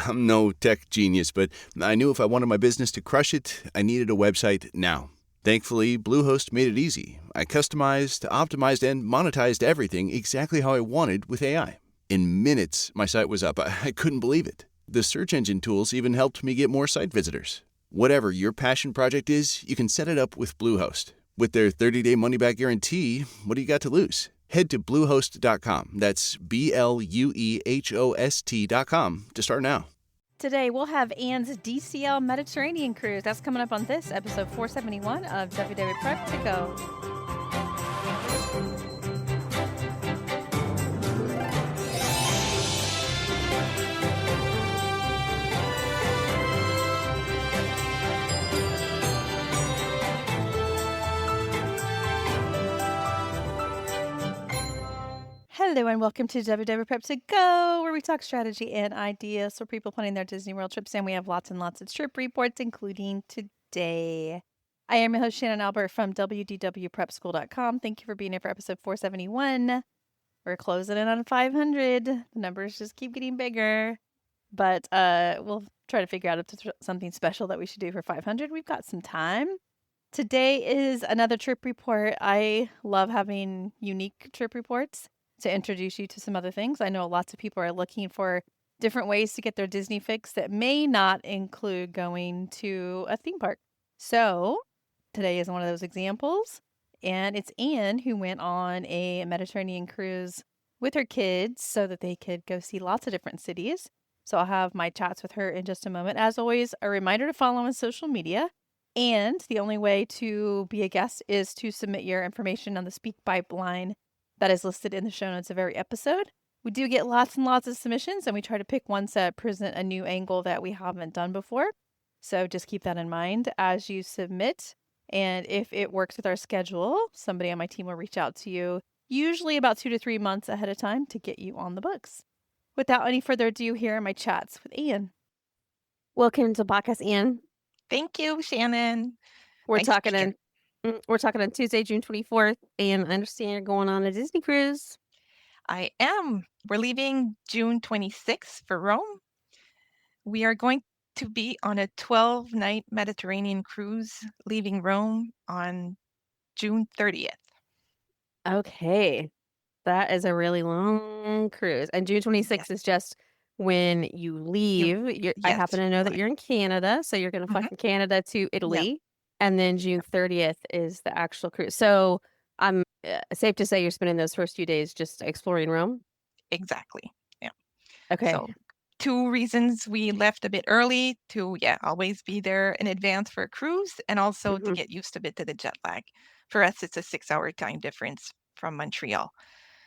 I'm no tech genius, but I knew if I wanted my business to crush it, I needed a website now. Thankfully, Bluehost made it easy. I customized, optimized, and monetized everything exactly how I wanted with AI. In minutes, my site was up. I couldn't believe it. The search engine tools even helped me get more site visitors. Whatever your passion project is, you can set it up with Bluehost. With their 30-day money-back guarantee, what do you got to lose? Head to Bluehost.com. That's BLUEHOST.com to start now. Today, we'll have Anne's DCL Mediterranean cruise. That's coming up on this episode 471 of WDW Prep To Go. Hello and welcome to WDW Prep To Go, where we talk strategy and ideas for people planning their Disney World trips, and we have lots and lots of trip reports, including today. I am your host, Shannon Albert from WDWPrepSchool.com. Thank you for being here for episode 471. We're closing in on 500. The numbers just keep getting bigger, but we'll try to figure out if there's something special that we should do for 500. We've got some time. Today is another trip report. I love having unique trip reports to introduce you to some other things. I know lots of people are looking for different ways to get their Disney fix that may not include going to a theme park. So today is one of those examples. And it's Anne who went on a Mediterranean cruise with her kids so that they could go see lots of different cities. So I'll have my chats with her in just a moment. As always, a reminder to follow on social media. And the only way to be a guest is to submit your information on the Speak Pipeline that is listed in the show notes of every episode. We do get lots and lots of submissions, and we try to pick ones that present a new angle that we haven't done before. So just keep that in mind as you submit. And if it works with our schedule, somebody on my team will reach out to you, usually about 2 to 3 months ahead of time, to get you on the books. Without any further ado, here are my chats with Anne. Welcome to podcast, Anne. Thank you, Shannon. We're Nice to talking be on Tuesday, June 24th, and I understand you're going on a Disney cruise. I am. We're leaving June 26th for Rome. We are going to be on a 12-night Mediterranean cruise, leaving Rome on June 30th. Okay. That is a really long cruise. And June 26th is just when you leave. I happen to know that you're in Canada, so you're going to fly from Canada to Italy. And then June 30th is the actual cruise. So I'm safe to say you're spending those first few days just exploring Rome? Exactly. Yeah. Okay. So 2 reasons we left a bit early to, always be there in advance for a cruise, and also to get used a bit to the jet lag. For us, it's a 6-hour time difference from Montreal.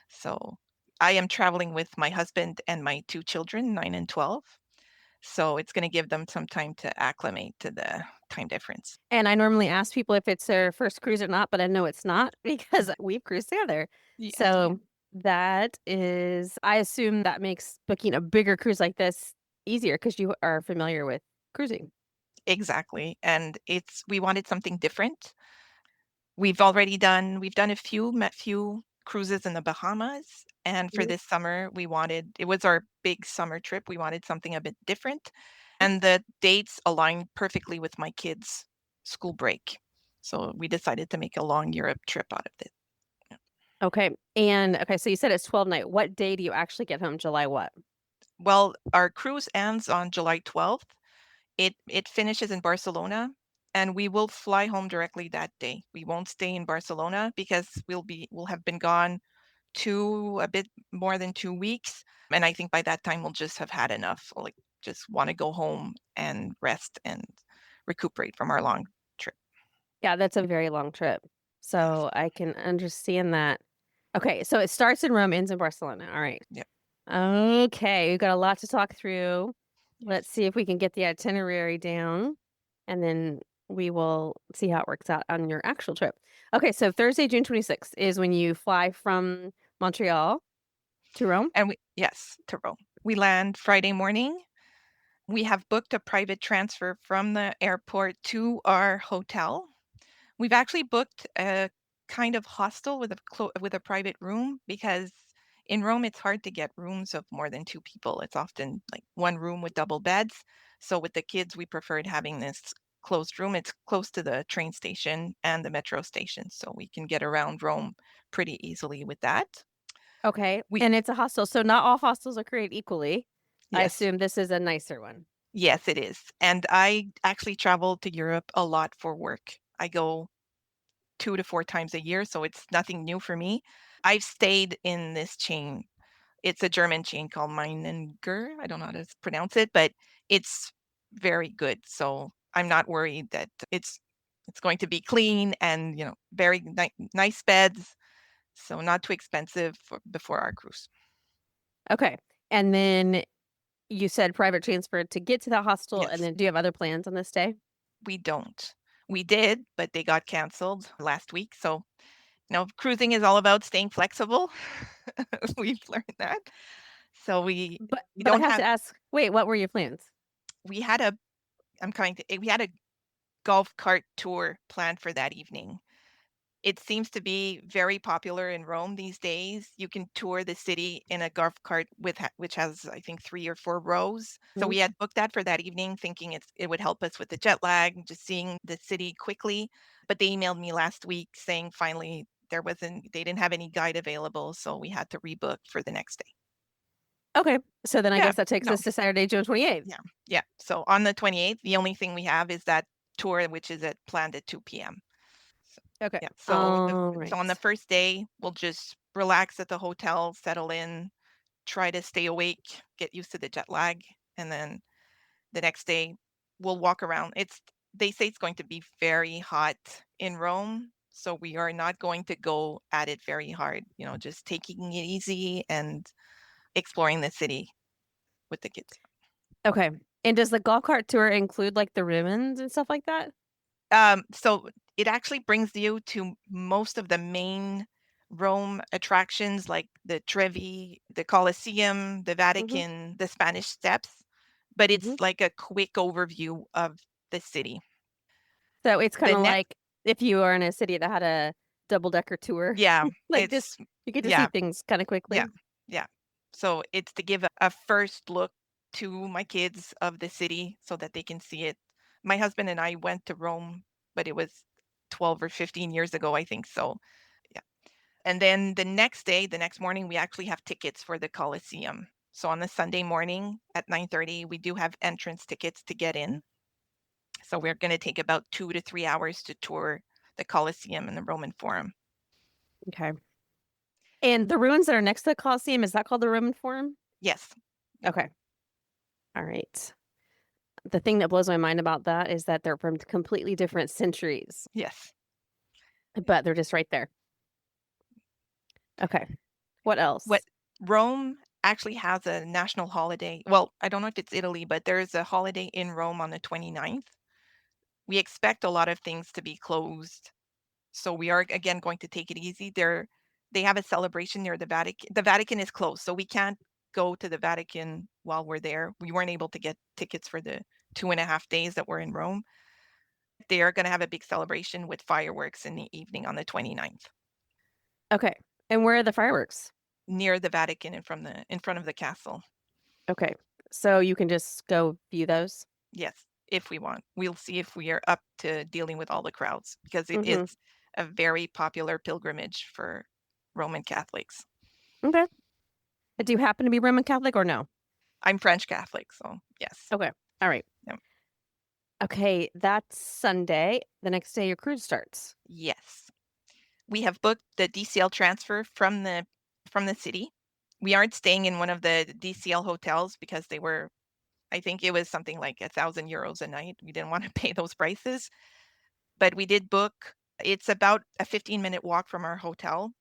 So I am traveling with my husband and my 2 children, 9 and 12. So it's going to give them some time to acclimate to the time difference. And I normally ask people if it's their first cruise or not, but I know it's not because we've cruised together. Yes, so that is, I assume that makes booking a bigger cruise like this easier because you are familiar with cruising. Exactly. And we wanted something different. We've done a few cruises in the Bahamas. And for this summer, it was our big summer trip. We wanted something a bit different. And the dates aligned perfectly with my kids' school break. So we decided to make a long Europe trip out of it. Okay. And so you said it's 12 night. What day do you actually get home? July what? Well, our cruise ends on July 12th. It finishes in Barcelona, and we will fly home directly that day. We won't stay in Barcelona because we'll have been gone a bit more than 2 weeks. And I think by that time we'll just have had enough. Like, just want to go home and rest and recuperate from our long trip. Yeah, that's a very long trip. So I can understand that. Okay, so it starts in Rome, ends in Barcelona. All right. Yep. Okay, we've got a lot to talk through. Let's see if we can get the itinerary down, and then we will see how it works out on your actual trip. Okay, so Thursday, June 26th is when you fly from Montreal to Rome? And to Rome. We land Friday morning. We have booked a private transfer from the airport to our hotel. We've actually booked a kind of hostel with a private room because In Rome, it's hard to get rooms of more than 2 people. It's often like one room with double beds. So with the kids, we preferred having this closed room. It's close to the train station and the metro station, so we can get around Rome pretty easily with that. Okay. We And it's a hostel, so not all hostels are created equally. I Yes. assume this is a nicer one. Yes, it is. And I actually travel to Europe a lot for work. I go 2 to 4 times a year, so it's nothing new for me. I've stayed in this chain. It's a German chain called Meininger. I don't know how to pronounce it, but it's very good. So I'm not worried that it's going to be clean and, very nice beds, so not too expensive before our cruise. Okay. And then you said private transfer to get to the hostel, and Yes, then do you have other plans on this day? we don't. We did, but they got canceled last week. So, cruising is all about staying flexible. We've learned that. So But we I don't have to have ask, wait, what were your plans? we had a we had a golf cart tour planned for that evening. It seems to be very popular in Rome these days. You can tour the city in a golf cart which has, I think, 3 or 4 rows. So Mhm. we had booked that for that evening, thinking it would help us with the jet lag and just seeing the city quickly. But they emailed me last week saying finally they didn't have any guide available, so we had to rebook for the next day. Okay. So then I Yeah, guess that takes no, us to Saturday, June 28th. yeah, yeah. So on the 28th, the only thing we have is that tour, which is planned at 2 p.m. So, Okay. yeah. All So on the right. first day, we'll just relax at the hotel, settle in, try to stay awake, get used to the jet lag, and then the next day we'll walk around. They say it's going to be very hot in Rome, so we are not going to go at it very hard. Just taking it easy and exploring the city with the kids. Okay. And does the golf cart tour include like the ruins and stuff like that? So it actually brings you to most of the main Rome attractions like the Trevi, the Colosseum, the Hmm. Vatican, the Spanish Steps, but Hmm. it's like a quick overview of the city. So it's kind The of next, like if you are in a city that had a double decker tour, yeah, like just it's you get to see yeah, things kind of yeah, quickly. yeah. So it's to give a first look to my kids of the city so that they can see it. My husband and I went to Rome, but it was 12 or 15 years ago, I think. So yeah. And then the next morning, we actually have tickets for the Colosseum. So on the Sunday morning at 9:30, we do have entrance tickets to get in. So we're going to take about 2 to 3 hours to tour the Colosseum and the Roman Forum. Okay. And the ruins that are next to the Colosseum, is that called the Roman Forum? Yes. Yeah. Okay. All right. The thing that blows my mind about that is that they're from completely different centuries, Yes. but they're just right there. Okay. What What else? Rome actually has a national holiday. Well, I don't know if it's Italy, but there's a holiday in Rome on the 29th. We expect a lot of things to be closed. So we are again going to take it easy. They have a celebration near the Vatican. The Vatican is closed, so we can't go to the Vatican while we're there. We weren't able to get tickets for the 2.5 days that we're in Rome. They are going to have a big celebration with fireworks in the evening on the 29th Okay. And where are the fireworks? near the Vatican and in front of the castle. Okay. So you can just go view those? Yes, if we want. We'll see if we are up to dealing with all the crowds because it is Mhm. a very popular pilgrimage for Roman Catholics. Okay. Do you happen to be Roman Catholic or no? I'm French Catholic, so yes. Okay. All right. Yep. Okay, that's Sunday. The next day your cruise starts. Yes. We have booked the DCL transfer from the city. We aren't staying in one of the DCL hotels because I think it was something like 1,000 euros a night. We didn't want to pay those prices, but we did book. It's about a 15-minute walk from our hotel.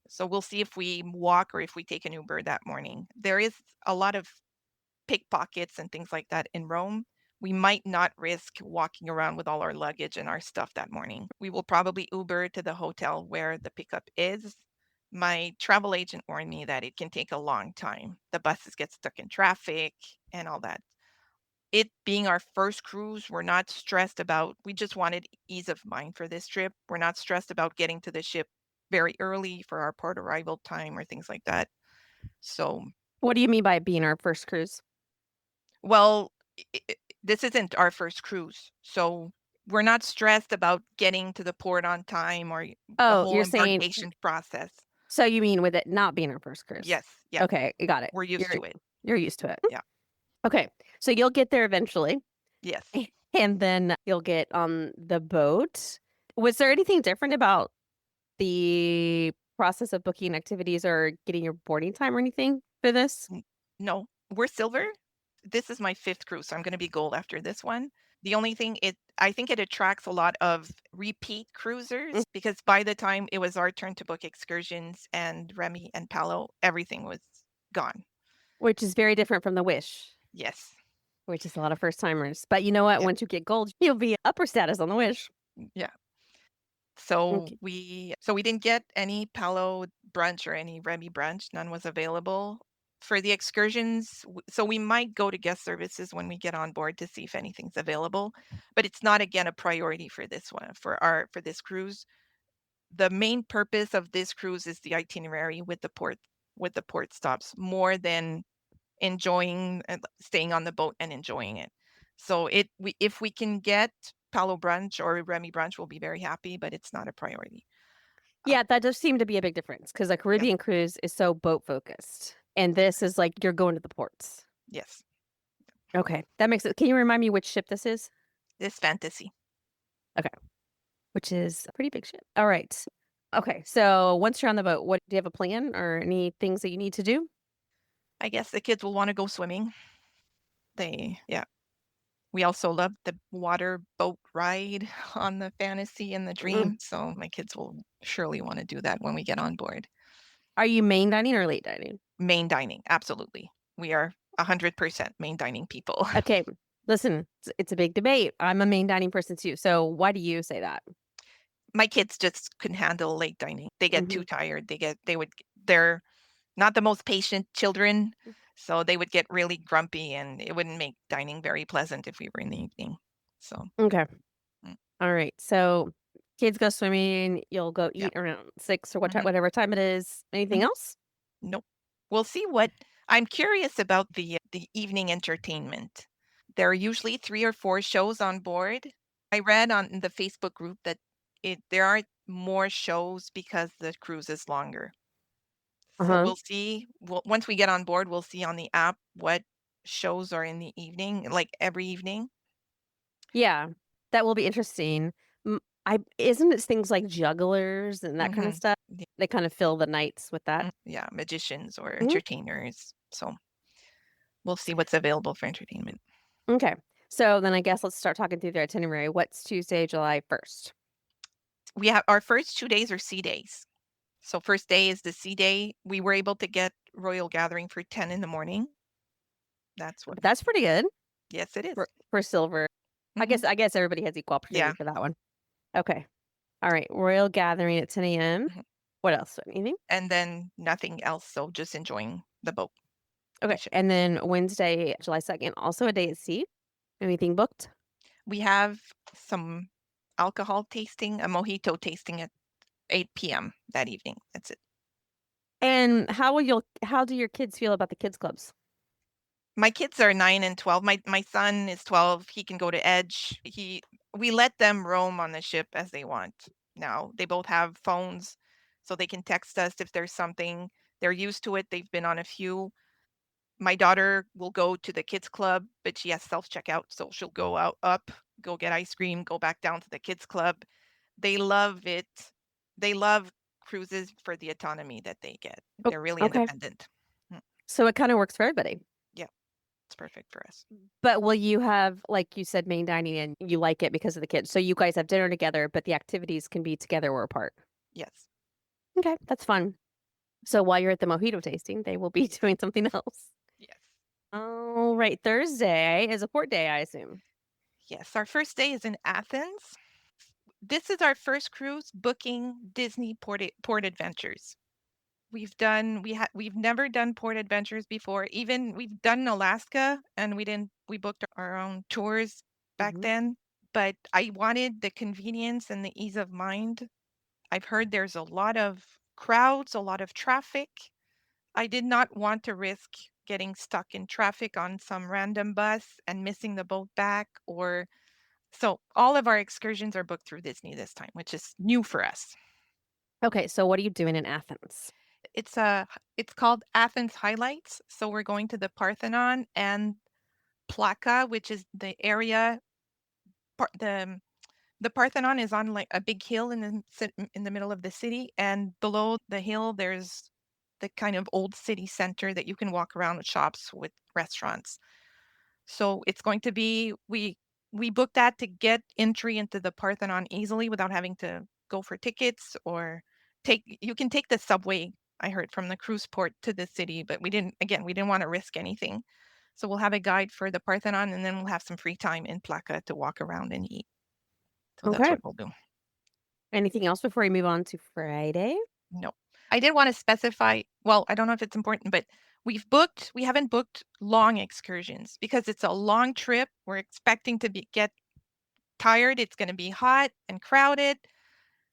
So we'll see if we walk or if we take an Uber that morning. There is a lot of pickpockets and things like that in Rome. We might not risk walking around with all our luggage and our stuff that morning. We will probably Uber to the hotel where the pickup is. My travel agent warned me that it can take a long time. The buses get stuck in traffic and all that. It being our first cruise, we're not stressed about, we just wanted ease of mind for this trip. We're not stressed about getting to the ship very early for our port arrival time or things like that. So, What do you mean by it being our first cruise? well, this isn't our first cruise, so we're not stressed about getting to the port on time or the Oh, whole you're saying embarkation process. so you mean with it not being our first cruise? Yes, yeah, Okay, got it. we're used to it. You're used to it. Yeah. Okay, so you'll get there eventually, Yes. and then you'll get on the boat. Was there anything different about the process of booking activities or getting your boarding time or anything for this? No, we're silver. This is my 5th cruise, so I'm gonna be gold after this one. The only thing I think it attracts a lot of repeat cruisers because by the time it was our turn to book excursions and Remy and Palo, everything was gone. Which is very different from the Wish, Yes. which is a lot of first timers. But you know what? Yeah. Once you get gold, you'll be upper status on the Wish. Yeah. So Okay. we didn't get any Palo brunch or any Remy brunch. None was available. For the excursions, so we might go to guest services when we get on board to see if anything's available, but it's not again a priority for this one for this cruise. The main purpose of this cruise is the itinerary with the port stops more than enjoying staying on the boat and enjoying it. So if we can get Palo brunch or Remy brunch, we'll be very happy, but it's not a priority. Yeah, that does seem to be a big difference because a Yes, Caribbean cruise is so boat focused. And this is like you're going to the ports. yes. Okay. That makes it. Can you remind me which ship this is? This fantasy. Okay. Which is a pretty big ship. All right. Okay. So once you're on the boat, what do you have a plan or any things that you need to do? I guess the kids will want to go swimming. Yeah. We also love the water boat ride on the fantasy and the Mm. dream. So my kids will surely want to do that when we get on board. Are you main dining or late dining? Main dining, absolutely. We are 100% main dining people. Okay. Listen, it's a big debate. I'm a main dining person too. So why do you say that? My kids just couldn't handle late dining. They get Hmm. too tired. They're not the most patient children, so they would get really grumpy and it wouldn't make dining very pleasant if we were in the evening. So, Okay. mm, All right. So kids go swimming. You'll go yeah. eat around 6 or Mhm, whatever time it is. Anything mhm. else? Nope. We'll see what I'm curious about the evening entertainment. There are usually 3 or 4 shows on board. I read on the Facebook group that there are more shows because the cruise is longer. Uh So huh. we'll see. Once we get on board, we'll see on the app what shows are in the evening, like every evening. Yeah, that will be interesting. I isn't it things like jugglers and that kind of Mhm. stuff? Yeah, They kind of fill the nights with that. yeah, magicians or Mhm. entertainers. So we'll see what's available for entertainment. Okay. So then I guess let's start talking through the itinerary. What's Tuesday, July 1st? We have our first 2 days are sea days. So first day is the sea day. We were able to get Royal Gathering for 10 in the morning. That's what. But that's pretty good Yes, it is. for silver. Mhm. I guess everybody has equal Yeah. opportunity for that one. Okay. All right. Royal Gathering at 10 a.m. Mhm. What else? Anything? And then nothing else. So just enjoying the boat, the Okay. ship. And then Wednesday, July 2nd, also a day at sea. Anything booked? We have some alcohol tasting, a mojito tasting at 8 p.m. that evening. That's it. And how do your kids feel about the kids clubs? My kids are 9 and 12. My son is 12. He can go to Edge. We let them roam on the ship as they want. Now, they both have phones so they can text us if there's something. They're used to it. They've been on a few. My daughter will go to the kids club, but she has self-checkout, so she'll go go get ice cream, go back down to the kids club. They love it. They love cruises for the autonomy that they get. Oh, They're really okay. independent. Mm, So it kind of works for everybody. yeah, it's perfect for us. But will you have, like you said, main dining and you like it because of the kids? So you guys have dinner together, but the activities can be together or apart. Yes. Okay, that's fun. So while you're at the mojito tasting, they will be doing something else. Yes. All right, Thursday is a port day, I assume. Yes. Our first day is in Athens. This is our first cruise booking Disney port adventures. We've never done port adventures before. Even we've done Alaska and we booked our own tours back Hmm. then, but I wanted the convenience and the ease of mind. I've heard there's a lot of crowds, a lot of traffic. I did not want to risk getting stuck in traffic on some random bus and missing the boat back, or so all of our excursions are booked through Disney this time, which is new for us. Okay, so what are you doing in Athens? It's a it's called Athens Highlights. So we're going to the Parthenon and Plaka, which is the area. The Parthenon is on like a big hill in the middle of the city, and below the hill there's the kind of old city center that you can walk around with shops, with restaurants. So it's going to be we booked that to get entry into the Parthenon easily without having to go for tickets, or you can take the subway, I heard, from the cruise port to the city, but we didn't want to risk anything. So we'll have a guide for the Parthenon, and then we'll have some free time in Plaka to walk around and eat. So that's Okay. what we'll do. Anything else before we move on to Friday? No. I did want to specify, well, I don't know if it's important, but we haven't booked long excursions because it's a long trip. We're expecting to get tired. It's going to be hot and crowded.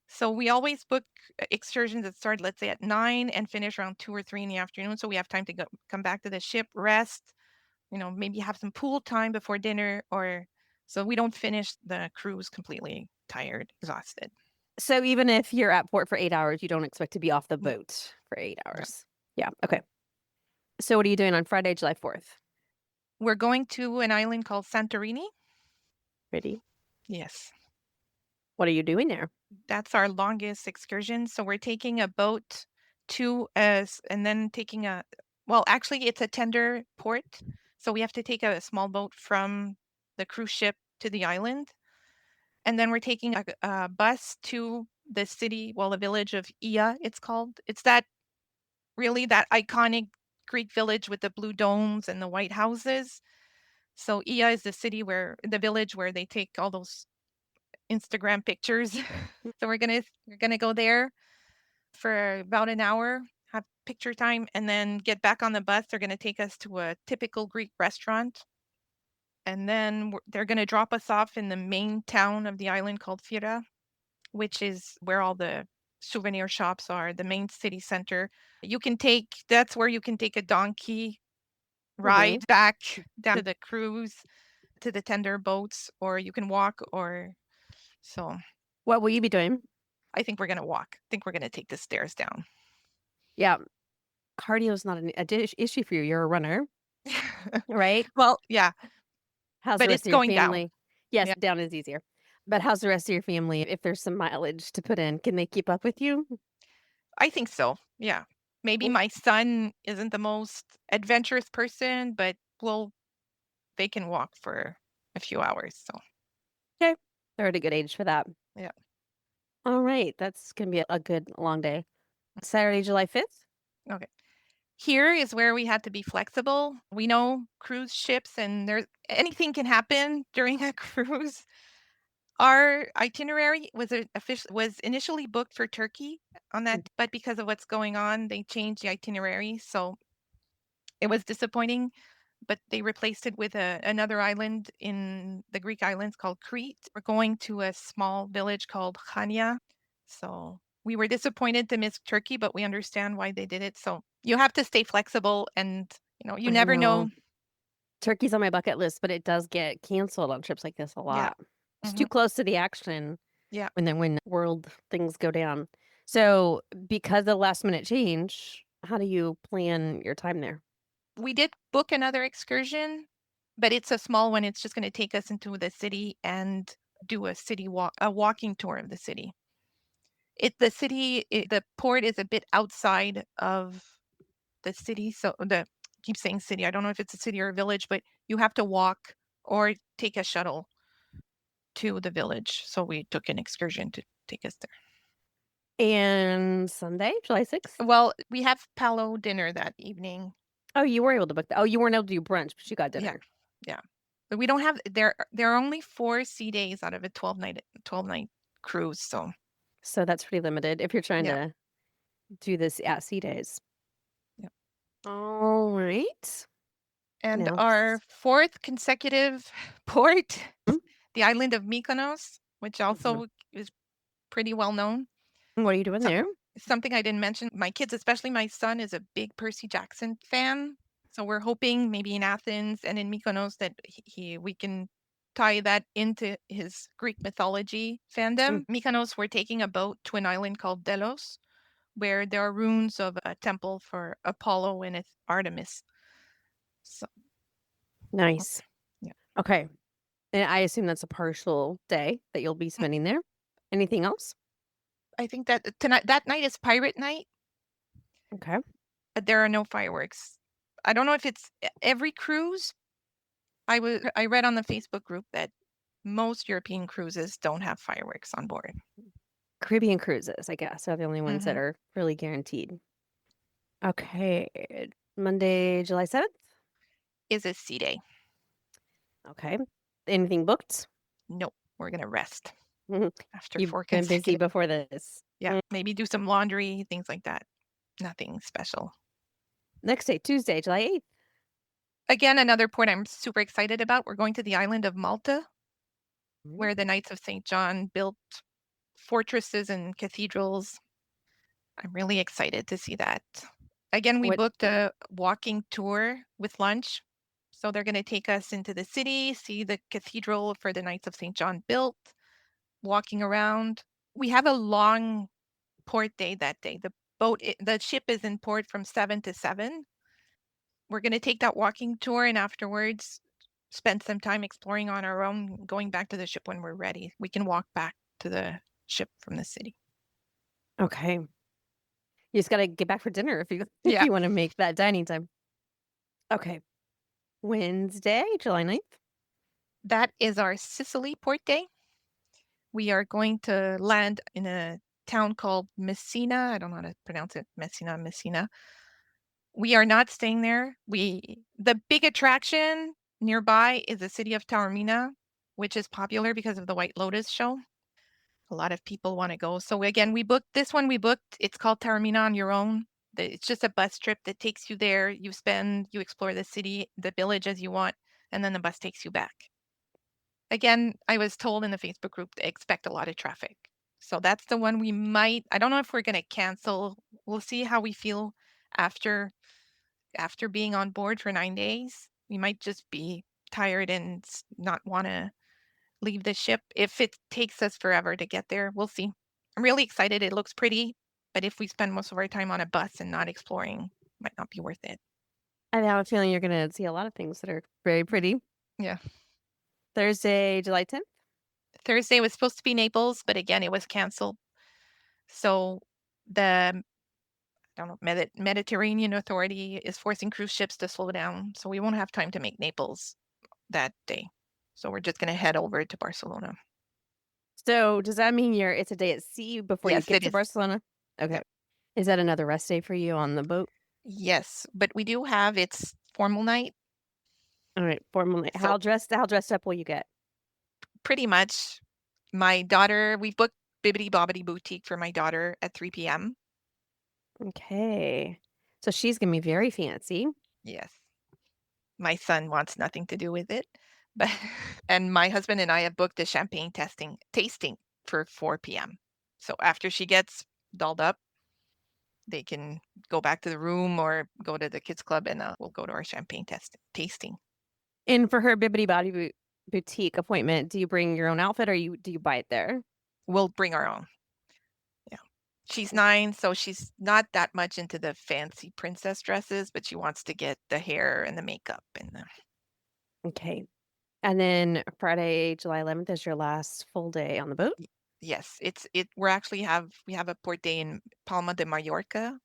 So we always book excursions that start, let's say, at 9 and finish around 2 or 3 in the afternoon. So we have time to come back to the ship, rest, maybe have some pool time before dinner, or so we don't finish the cruise completely tired, exhausted. So even if you're at port for 8 hours, you don't expect to be off the No. boat for 8 Yeah. hours. Yeah, okay. So what are you doing on Friday, July 4th? We're going to an island called Santorini. Ready? Yes. What are you doing there? That's our longest excursion. So we're taking a boat to us and then actually it's a tender port. So we have to take a small boat from the cruise ship to the island. And then we're taking a bus to the city, the village of Ia, it's called. It's that iconic Greek village with the blue domes and the white houses. So Ia is the village where they take all those Instagram pictures. So we're gonna go there for about an hour, have picture time, and then get back on the bus. They're gonna take us to a typical Greek restaurant, and then they're gonna drop us off in the main town of the island called Fira, which is where all the souvenir shops are, the main city center. That's where you can take a donkey ride back down to the cruise, to the tender boats, or you can walk, or so. What will you be doing? I think we're gonna walk. I think we're gonna take the stairs down. Yeah, cardio is not an issue for you. You're a runner, right? Well, yeah, How's the but rest it's of your going down. family? Yes, Yeah, down is easier. But how's the rest of your family? If there's some mileage to put in, can they keep up with you? I think so. Yeah. Maybe Mm, my son isn't the most adventurous person, but they can walk for a few hours. So, Okay, they're at a good age for that. yeah. All right, that's gonna be a good long day. Saturday, July 5th? Okay. Here is where we had to be flexible. We know cruise ships and anything can happen during a cruise. Our itinerary was initially booked for Turkey on that, but because of what's going on, they changed the itinerary. So it was disappointing, but they replaced it with another island in the Greek islands called Crete. We're going to a small village called Chania. So we were disappointed to miss Turkey, but we understand why they did it. So you have to stay flexible, and you I never know. know. Turkey's on my bucket list, but it does get canceled on trips like this a Yeah. lot. It's Hmm. too close to the action Yeah. when world things go down. So, because of the last minute change, how do you plan your time there? We did book another excursion, but it's a small one. It's just going to take us into the city and do a walking tour of the city. The port is a bit outside of the city. So keep saying city. I don't know if it's a city or a village, but you have to walk or take a shuttle to the village. So we took an excursion to take us And Sunday, July 6th? there. Well, we have Palo dinner that evening. Oh, you were able to book that. Oh, you weren't able to do brunch, but you got Yeah. dinner. Yeah. But we don't have there are only 4 sea days out of a 12-night cruise. So that's pretty limited if you're trying Yeah. to do this at sea days. Yeah. All right. And Now, our 4th consecutive port, mm, the island of Mykonos, which mhm. also is pretty well known. What are you doing there? Something I didn't mention, my kids, especially my son, is a big Percy Jackson fan. So we're hoping maybe in Athens and in Mykonos that we can tie that into his Greek mythology fandom. Mykonos, we're taking a boat to an island called Delos, where there are ruins of a temple for Apollo and Artemis. So Nice. yeah. Okay. And I assume that's a partial day that you'll be spending there. Anything else? I think that that night is pirate night. Okay. There are no fireworks. I don't know if it's every cruise. I read on the Facebook group that most European cruises don't have fireworks on board. Caribbean cruises, I guess, are the only ones that Mhm. are really guaranteed. Okay. Monday, July 7th? Is a sea day. Okay. Anything booked? Nope, we're gonna rest after You've 4 been busy consecutive. before this. Yeah, maybe do some laundry, things like that. Nothing special. Next day, Tuesday, July 8th. Again, another port I'm super excited about. We're going to the island of Malta, where the Knights of St. John built fortresses and cathedrals. I'm really excited to see that. Again, we What booked a walking tour with lunch. So they're going to take us into the city, see the cathedral for the Knights of St. John built, walking around. We have a long port day that day. The ship is in port from 7 to 7. We're going to take that walking tour and afterwards spend some time exploring on our own, going back to the ship when we're ready. We can walk back to the ship from the city. Okay. You just gotta get back for dinner if you if Yeah. you wanna make that dining time. Okay. Wednesday, July 9th. That is our Sicily port day. We are going to land in a town called Messina. I don't know how to pronounce it. Messina. We are not staying there. The big attraction nearby is the city of Taormina, which is popular because of the White Lotus show. A lot of people want to go. So again, we booked this one. It's called Taormina on Your Own. It's just a bus trip that takes you there. You explore the city, the village as you want, and then the bus takes you back. Again, I was told in the Facebook group to expect a lot of traffic. So that's the one I don't know if we're going to cancel. We'll see how we feel after being on board for 9 days. We might just be tired and not want to leave the ship. If it takes us forever to get there, we'll see. I'm really excited. It looks pretty, but if we spend most of our time on a bus and not exploring, might not be worth it. I have a feeling you're gonna see a lot of things that are very pretty. Yeah. Thursday, July 10th. Thursday was supposed to be Naples, but again, it was canceled. So the I don't know, Mediterranean Authority is forcing cruise ships to slow down, so we won't have time to make Naples that day. So we're just going to head over to Barcelona. So does that mean it's a day at sea before you Yes, get it to is. Barcelona? Okay. Yep. Is that another rest day for you on the boat? Yes, but we do have its formal night. All right, formal night. So How dressed up will you get? pretty much my daughter, we booked Bibbidi Bobbidi Boutique for my daughter at 3 p.m. Okay. So she's gonna be very fancy. Yes. My son wants nothing to do with it. But and my husband and I have booked a champagne tasting for 4 p.m. So after she gets dolled up, they can go back to the room or go to the kids club and we'll go to our champagne tasting. And for her Bibbidi Bobbidi Boutique appointment, do you bring your own outfit or do you buy it there? We'll bring our own. Yeah. She's Okay. 9, so she's not that much into the fancy princess dresses, but she wants to get the hair and the makeup and the Okay. And then Friday, July 11th is your last full day on the boat? yes, we have a port day in Palma de Mallorca.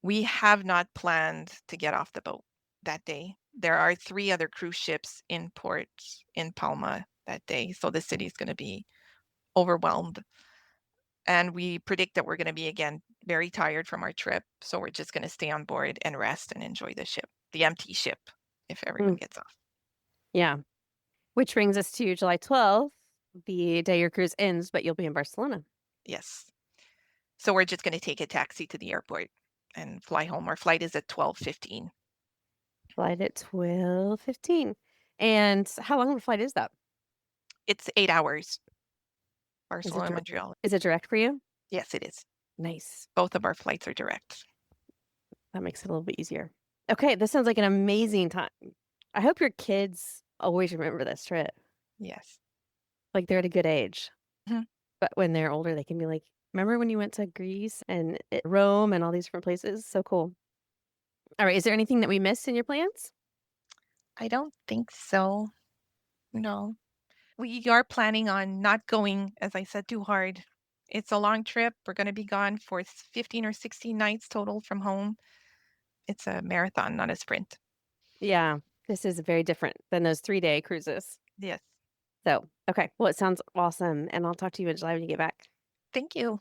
We have not planned to get off the boat that day. There are 3 other cruise ships in port in Palma that day, so the city is going to be overwhelmed. And we predict that we're going to be again very tired from our trip, so we're just going to stay on board and rest and enjoy the empty ship, if everyone gets off. Yeah. Which brings us to July 12th, the day your cruise ends, but you'll be in Barcelona. Yes. So we're just going to take a taxi to the airport and fly home. Our flight is at 12:15. Flight at 12:15. And how long of a flight is that? It's 8 hours. Is it Barcelona, Montreal. is it direct for you? Yes, it is. Nice. Both of our flights are direct. That makes it a little bit easier. Okay, this sounds like an amazing time. I hope your kids always remember this trip. Yes. Like they're at a good age. Mhm. But when they're older, they can be like, remember when you went to Greece and Rome and all these different places? So cool. All right. Is there anything that we missed in your plans? I don't think so. No. We are planning on not going, as I said, too hard. It's a long trip. We're going to be gone for 15 or 16 nights total from home. It's a marathon, not a sprint. Yeah. This is very different than those 3-day cruises. Yes. So, okay. Well, it sounds awesome. And I'll talk to you in July when you get back. Thank you.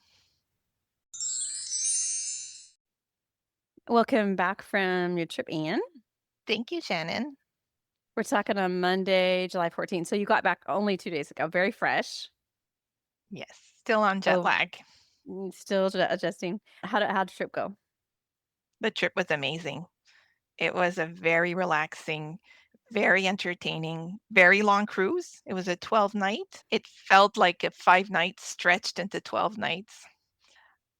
Welcome back from your trip, Anne. Thank you, Shannon. We're talking on Monday, July 14th. So you got back only 2 days ago. Very fresh. Yes. Still on jet Oh, lag. still adjusting. How'd the trip go? The trip was amazing. It was a very relaxing, very entertaining, very long cruise. It was a 12 night. It felt like a 5 nights stretched into 12 nights,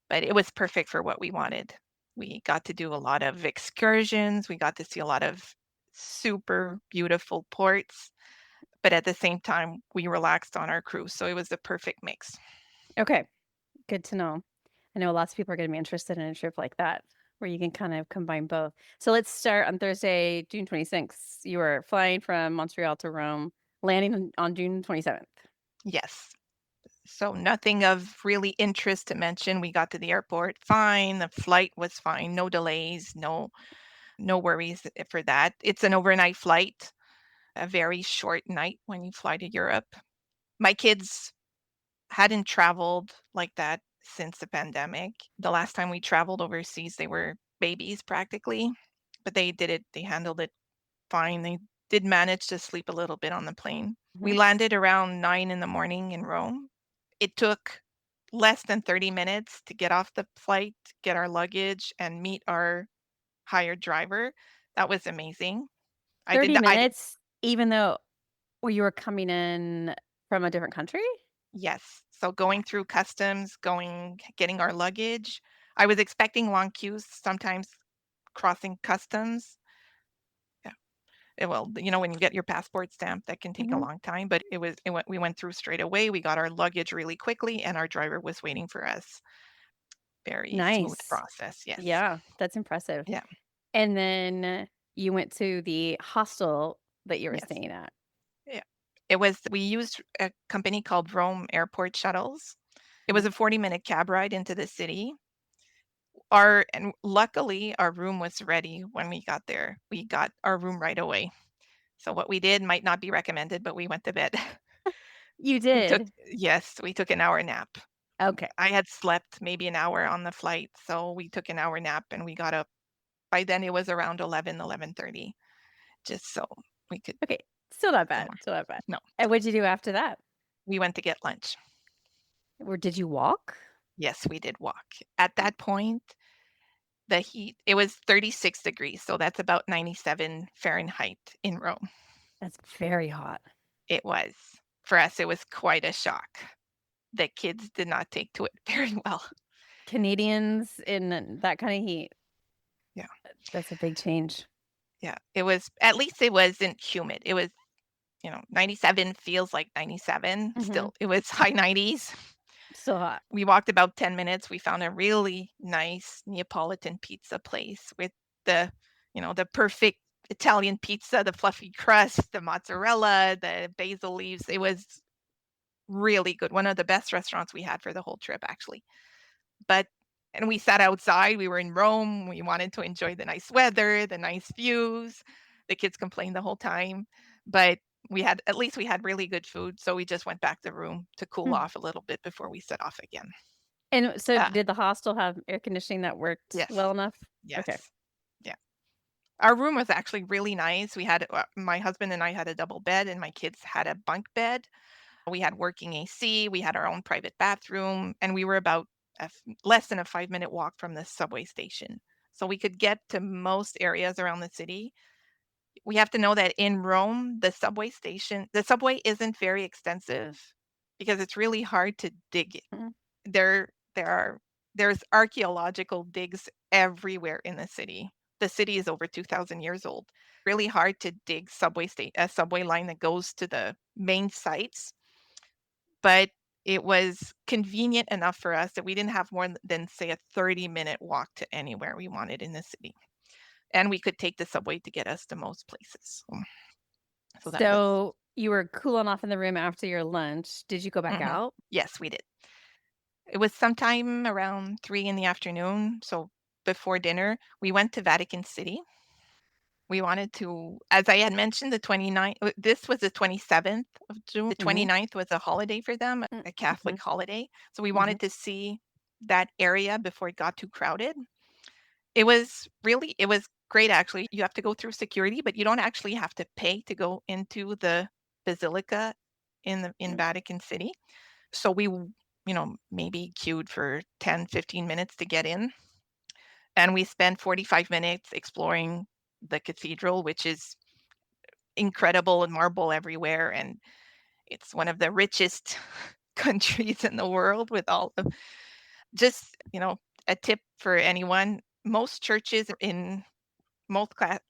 but it was perfect for what we wanted. We got to do a lot of excursions. We got to see a lot of super beautiful ports, but at the same time, we relaxed on our cruise. So it was the perfect mix. Okay, good to know. I know lots of people are going to be interested in a trip like that where you can kind of combine both. So let's start on Thursday, June 26th. You were flying from Montreal to Rome, landing on June 27th. Yes. So nothing of really interest to mention. We got to the airport fine. The flight was fine. No delays, no worries for that. It's an overnight flight, a very short night when you fly to Europe. My kids hadn't traveled like that since the pandemic. The last time we traveled overseas, they were babies practically, but they handled it fine. They did manage to sleep a little bit on the plane. We landed around 9 in the morning in Rome. It took less than 30 minutes to get off the flight, get our luggage, and meet our hired driver. That was amazing. 30 I did minutes, even though you were coming in from a different country? yes. So going through customs, getting our luggage. I was expecting long queues, sometimes crossing customs. Yeah. Well, when you get your passport stamp, that can take a Mhm. long time, but we went through straight away. We got our luggage really quickly, and our driver was waiting for us. Very smooth Nice. process. Yes. Yeah, that's impressive. Yeah. And then you went to the hostel that you were Yes. staying at. Yeah. We used a company called Rome Airport Shuttles. It was Mhm. a 40-minute cab ride into the city. And luckily our room was ready when we got there. We got our room right away. So what we did might not be recommended, but we went to bed. You We took did? Yes, we took an hour nap. Okay. I had slept maybe an hour on the flight, so we took an hour nap and we got up. By then it was around 11:30, just so we could Okay. Still not do bad. more. Still not bad. No, And what'd you do after that? we went to get lunch. Or did you walk? Yes, we did walk. At that point, the heat, it was 36 degrees, so that's about 97 Fahrenheit in Rome. That's very hot. It was. For us, it was quite a shock. The kids did not take to it very well. Canadians in that kind of heat. Yeah. That's a big change. Yeah. At least it wasn't humid. It was, 97 feels like 97 Mhm. still. It was high 90s. Still hot. We walked about 10 minutes. We found a really nice Neapolitan pizza place with the perfect Italian pizza, the fluffy crust, the mozzarella, the basil leaves. It was really good. One of the best restaurants we had for the whole trip, actually. But and we sat outside. We were in Rome. We wanted to enjoy the nice weather, the nice views. The kids complained the whole time, but at least we had really good food. So we just went back to the room to cool Hmm. off a little bit before we set off again. And so Ah, did the hostel have air conditioning that worked yes, well enough? Okay. yes, yeah. Our room was actually really nice. My husband and I had a double bed, and my kids had a bunk bed. We had working AC, we had our own private bathroom, and we were about less than a 5-minute walk from the subway station. So we could get to most areas around the city. We have to know that in Rome, the subway isn't very extensive because it's really hard to dig it. Mhm. There There's archaeological digs everywhere in the city. The city is over 2,000 years old. Really hard to dig a subway line that goes to the main sites, but it was convenient enough for us that we didn't have more than, say, a 30-minute walk to anywhere we wanted in the city. And we could take the subway to get us to most places. So that was So you were cooling off in the room after your lunch. Did you go back Mhm. out? Yes, we did. It was sometime around 3 in the afternoon, so before dinner, we went to Vatican City. We wanted to, as I had mentioned, the 29th, this was the 27th of June. The Mhm. 29th was a holiday for them, a Catholic Mhm. holiday. So we Mhm. wanted to see that area before it got too crowded. It was great actually. You have to go through security, but you don't actually have to pay to go into the basilica in Vatican City. So we, maybe queued for 10, 15 minutes to get in. And we spent 45 minutes exploring the cathedral, which is incredible and marble everywhere. And it's one of the richest countries in the world with all of just, a tip for anyone. Most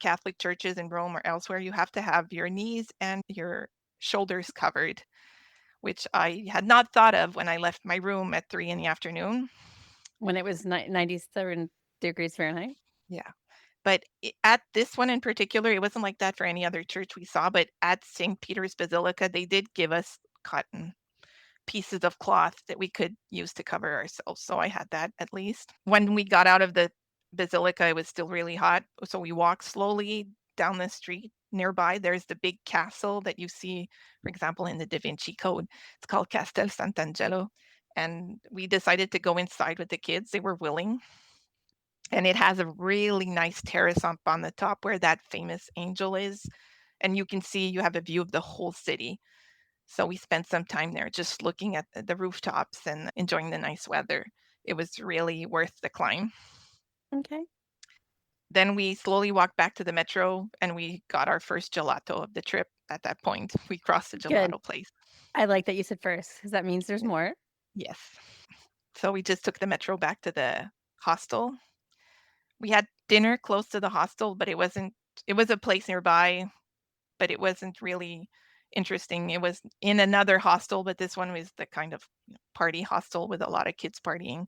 Catholic churches in Rome or elsewhere, you have to have your knees and your shoulders covered, which I had not thought of when I left my room at 3 in the afternoon. When it was 97 degrees Fahrenheit? Yeah. But at this one in particular, it wasn't like that for any other church we saw, but at St. Peter's Basilica, they did give us cotton pieces of cloth that we could use to cover ourselves. So I had that at least. When we got out of the basilica, it was still really hot. So we walked slowly down the street nearby. There's the big castle that you see, for example, in the Da Vinci Code. It's called Castel Sant'Angelo. And we decided to go inside with the kids. They were willing. And it has a really nice terrace up on the top where that famous angel is. And you have a view of the whole city. So we spent some time there just looking at the rooftops and enjoying the nice weather. It was really worth the climb. Okay. Then we slowly walked back to the metro and we got our first gelato of the trip at that point. We crossed the Good. gelato place. I like that you said first because that means there's more. Yes. So we just took the metro back to the hostel. We had dinner close to the hostel, but it was a place nearby, but it wasn't really interesting. It was in another hostel, but this one was the kind of party hostel with a lot of kids partying.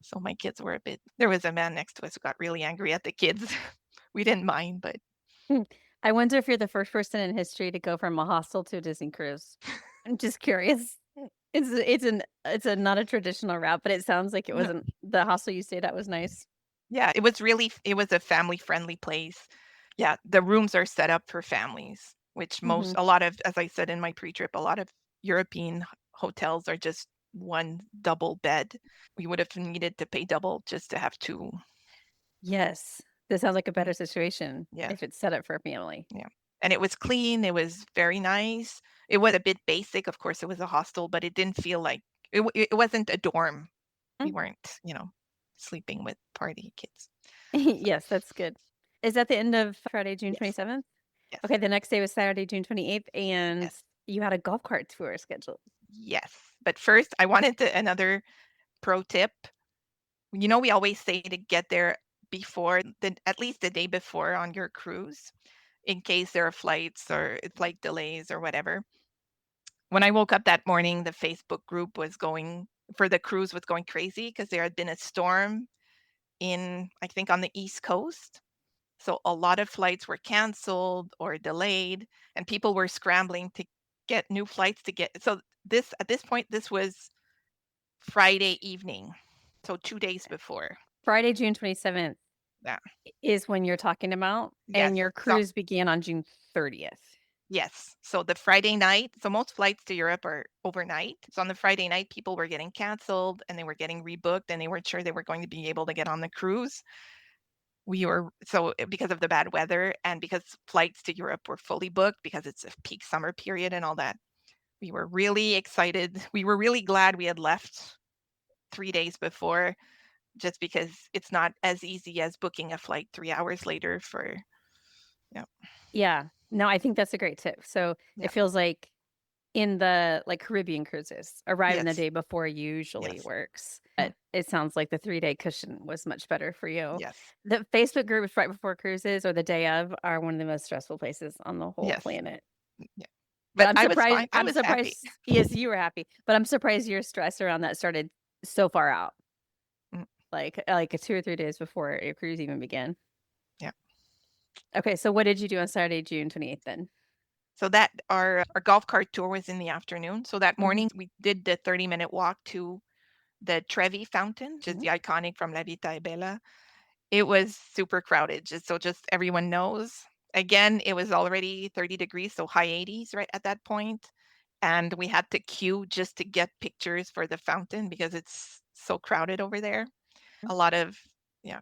So my kids were there was a man next to us who got really angry at the kids. We didn't mind, but I wonder if you're the first person in history to go from a hostel to a Disney cruise. I'm just curious. It's not a traditional route, but it sounds like it wasn't the hostel you stayed at was nice. yeah, it was a family-friendly place. Yeah, the rooms are set up for families, which Mhm. a lot of, as I said in my pre-trip, a lot of European hotels are just one double bed. We would have needed to pay double just to have two. Yes. This sounds like a better situation Yeah, if it's set up for a family. yeah. And it was clean, it was very nice. It was a bit basic, of course, it was a hostel, but it didn't feel like it wasn't a dorm. We Mm. weren't, sleeping with party kids. Yes, that's good. Is that the end of Friday, June Yes, 27th? yes, Okay, the next day was Saturday, June 28th, and yes, you had a golf cart tour scheduled. yes. But first, I wanted another pro tip. We always say to get there at least the day before on your cruise, in case there are flights or flight delays or whatever. When I woke up that morning, the Facebook group for the cruise was going crazy because there had been a storm I think, on the East Coast. So a lot of flights were canceled or delayed, and people were scrambling to get new flights to get. So at this point, this was Friday evening, so 2 days before. Friday, June 27th Yeah. is when you're talking about, Yes. and your So cruise began on June 30th. yes. So the Friday night. So most flights to Europe are overnight. So on the Friday night, people were getting canceled and they were getting rebooked, and they weren't sure they were going to be able to get on the cruise. Because of the bad weather and because flights to Europe were fully booked because it's a peak summer period and all that, we were really excited. We were really glad we had left 3 days before, just because it's not as easy as booking a flight 3 hours later yeah. Yeah. No, I think that's a great tip. So Yeah. it feels like in the, like, Caribbean cruises, arriving the Yes. day before usually Yes. works, Mm. but it sounds like the 3-day cushion was much better for you. Yes. The Facebook groups right before cruises or the day of are one of the most stressful places on the whole Yes. planet. Yeah. But But I was fine. I I'm was happy. surprised yes, you were happy, but I'm surprised your stress around that started so far out, Mm. like 2 or 3 days before your cruise even began. Yeah. Okay, so what did you do on Saturday, June 28th then? So that our golf cart tour was in the afternoon. So that Mhm, morning we did the 30-minute walk to the Trevi Fountain, which is mhm. the iconic from La Vita è Bella. It was super crowded, just everyone knows. Again, it was already 30 degrees, so high 80s right at that point, and we had to queue just to get pictures for the fountain because it's so crowded over there. A lot of yeah.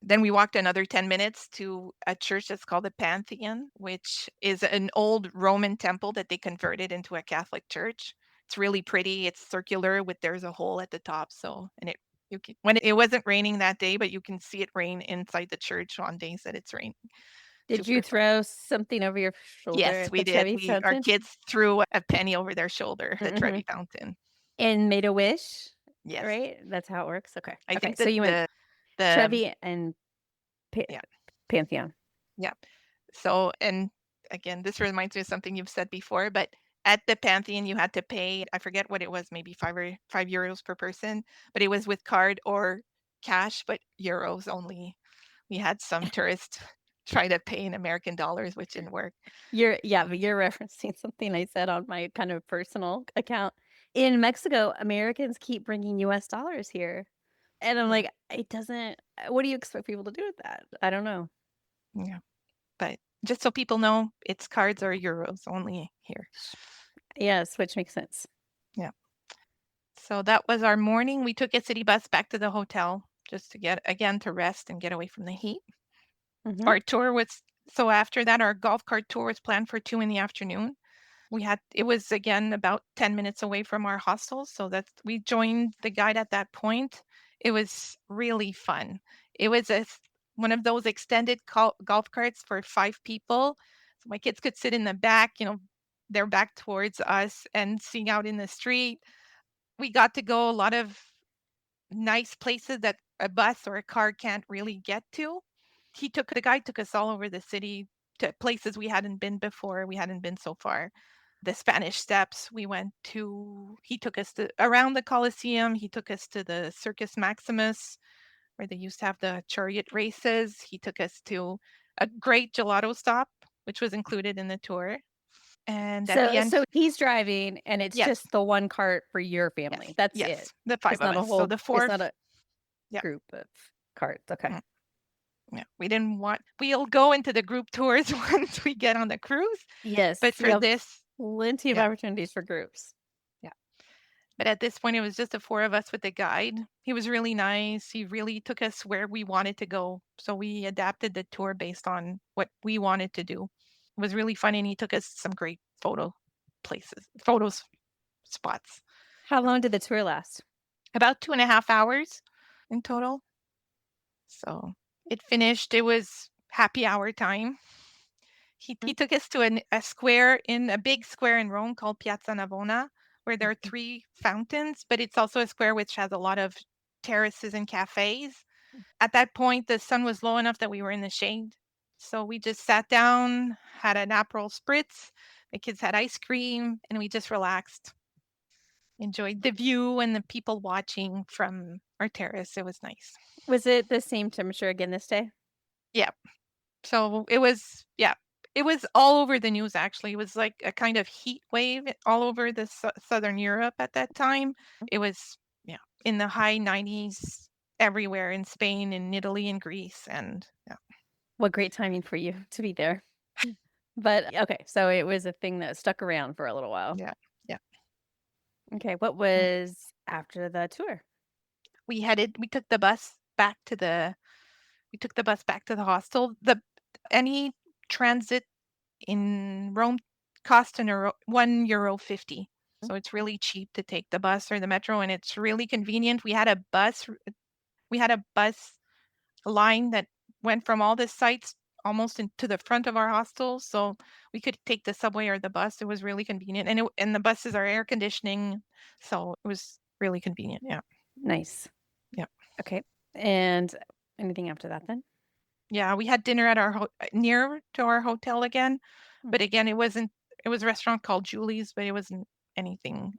Then we walked another 10 minutes to a church that's called the Pantheon, which is an old Roman temple that they converted into a Catholic church. It's really pretty. It's circular with there's a hole at the top. So, and it you can when it wasn't raining that day, but you can see it rain inside the church on days that it's raining. Did you Super fun. throw something over your shoulder Yes, at we the did. Trevi We our Fountain? kids threw a penny over their shoulder at the Mhm. Trevi Fountain. And made a wish, Yes. right? That's how it works? Okay, I okay, think so that you went the Trevi and Pa yeah. Pantheon. Yeah. So, and again, this reminds me of something you've said before, but at the Pantheon, you had to pay, I forget what it was, maybe €5 per person, but it was with card or cash, but euros only. We had some tourists try to pay in American dollars, which didn't work. So, But you're referencing something I said on my kind of personal account. In Mexico, Americans keep bringing US dollars here, and I'm yeah. like, "It doesn't what do you expect people to do with that?" I don't know. Yeah. But just so people know, it's cards or euros only here. Yes, which makes sense. Yeah. So that was our morning. We took a city bus back to the hotel just to get, again, to rest and get away from the heat. Mhm. Our tour was so after that, our golf cart tour was planned for 2 in the afternoon. It was again about 10 minutes away from our hostel, so that's we joined the guide at that point. It was really fun. It was one of those extended golf carts for 5 people. So my kids could sit in the back, their back towards us and seeing out in the street. We got to go a lot of nice places that a bus or a car can't really get to. The guy took us all over the city to places we hadn't been before. We hadn't been so far. The Spanish Steps, he took us to around the Colosseum. He took us to the Circus Maximus, where they used to have the chariot races. He took us to a great gelato stop, which was included in the tour. And at the end, So he's driving, and it's yes, just the one cart for your yes, family. That's it. yes, the five It's of not a us. So whole the it's four, not a yeah. group of carts. Okay. Mm. Yeah, we'll go into the group tours once we get on the cruise, but Yes, you for have this plenty of yeah, opportunities for groups. yeah. But at this point, it was just the 4 of us with the guide. He was really nice. He really took us where we wanted to go, so we adapted the tour based on what we wanted to do. It was really fun, and he took us some great photos spots. How long did the tour last? About 2.5 hours in total. So, it finished. It was happy hour time. He took us to a big square in Rome called Piazza Navona, where there are 3 fountains, but it's also a square which has a lot of terraces and cafes. At that point, the sun was low enough that we were in the shade. So we just sat down, had an Aperol spritz, the kids had ice cream, and we just relaxed. Enjoyed the view and the people watching from our terrace. It was nice. Was it the same temperature again this day? Yeah. So it was all over the news actually. It was like a kind of heat wave all over the southern Europe at that time. It was in the high 90s everywhere in Spain, in Italy, and Greece, and yeah, What great timing for you to be there. But okay, so it was a thing that stuck around for a little while. yeah, yeah. Okay, what Mm. was after the tour? We took the bus back to the hostel. The any transit in Rome cost €1.50. So it's really cheap to take the bus or the metro, and it's really convenient. We had a bus line that went from all the sites almost into the front of our hostel, so we could take the subway or the bus. It was really convenient, and the buses are air conditioning, so it was really convenient. Yeah, Nice. yeah, Okay. And anything after that then? yeah. We had dinner at our near to our hotel again, Hmm. but again, it wasn't. It was a restaurant called Julie's, but it wasn't anything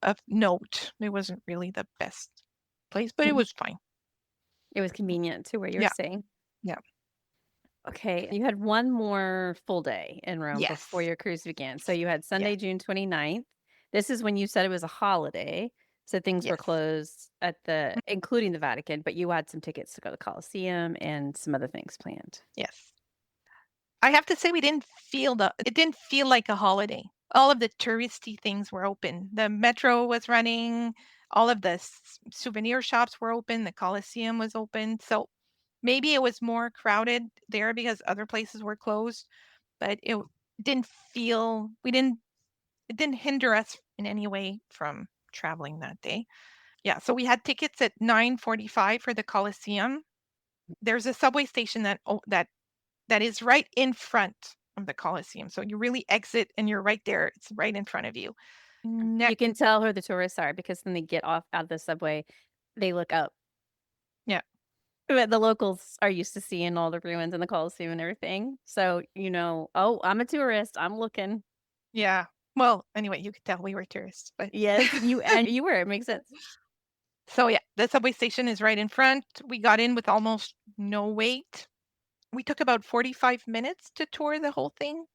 of note. It wasn't really the best place, but it was fine. It was convenient to where you were Yeah, staying. yeah. Okay. You had one more full day in Rome before Yes, your cruise began. So you had yeah, Sunday, June 29th. This is when you said it was a holiday. So things were yes. closed at including the Vatican, but you had some tickets to go to the Colosseum and some other things planned. Yes. I have to say it didn't feel like a holiday. All of the touristy things were open. The metro was running, all of the souvenir shops were open, the Colosseum was open. So maybe it was more crowded there because other places were closed, but didn't feel we didn't it didn't hinder us in any way from traveling that day. Yeah, so we had tickets at 9:45 for the Colosseum. There's a subway station that is right in front of the Colosseum. So you really exit and you're right there. It's right in front of you. You can tell who the tourists are because when they get off out of the subway, they look up. Yeah. But the locals are used to seeing all the ruins and the Colosseum and everything. So, oh, I'm a tourist. I'm looking. Yeah. Well, anyway, you could tell we were tourists, but Yes, you were. It makes sense. so yeah, the subway station is right in front. We got in with almost no wait. We took about 45 minutes to tour the whole thing.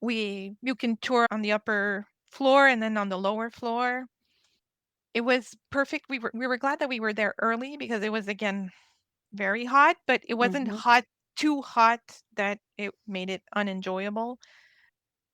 You can tour on the upper floor and then on the lower floor. It was perfect. We were glad that we were there early because it was again very hot, but it wasn't Mhm. too hot that it made it unenjoyable.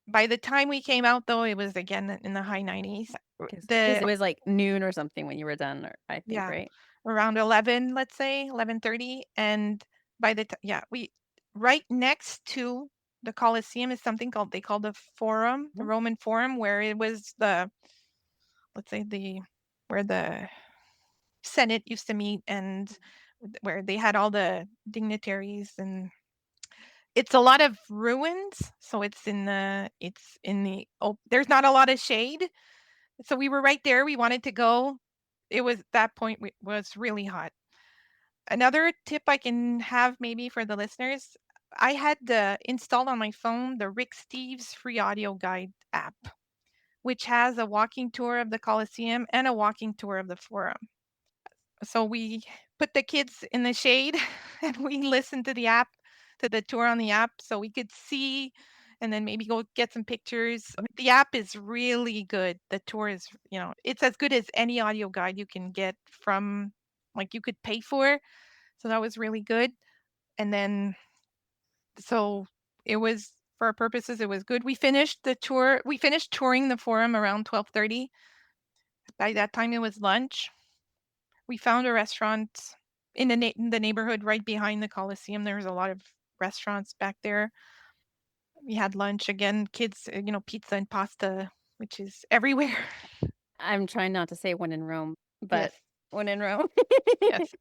By the time we came out, though, it was again in the high 90s. Because it was like noon or something when you were done, or I think, Yeah, right? around 11, let's say 11:30, and by the time, yeah, we right next to the Colosseum is something called they call the Forum, the Mhm. Roman Forum, where it was let's say where the Senate used to meet and where they had all the dignitaries, and it's a lot of ruins, so there's not a lot of shade. So we were right there. We wanted to go. It was that point was really hot. Another tip I can have maybe for the listeners, I had installed on my phone the Rick Steves free audio guide app, which has a walking tour of the Colosseum and a walking tour of the Forum. So we put the kids in the shade and we listened to the tour on the app so we could see and then maybe go get some pictures. The app is really good. The tour is, it's as good as any audio guide you can get from like you could pay for. So that was really good. And then so it was for our purposes it was good. We finished the tour. We finished touring the forum around 12:30. By that time it was lunch. We found a restaurant in the neighborhood right behind the Colosseum. There was a lot of restaurants back there. We had lunch again, kids, pizza and pasta, which is everywhere. I'm trying not to say when in Rome, but Yes, when in Rome. yes,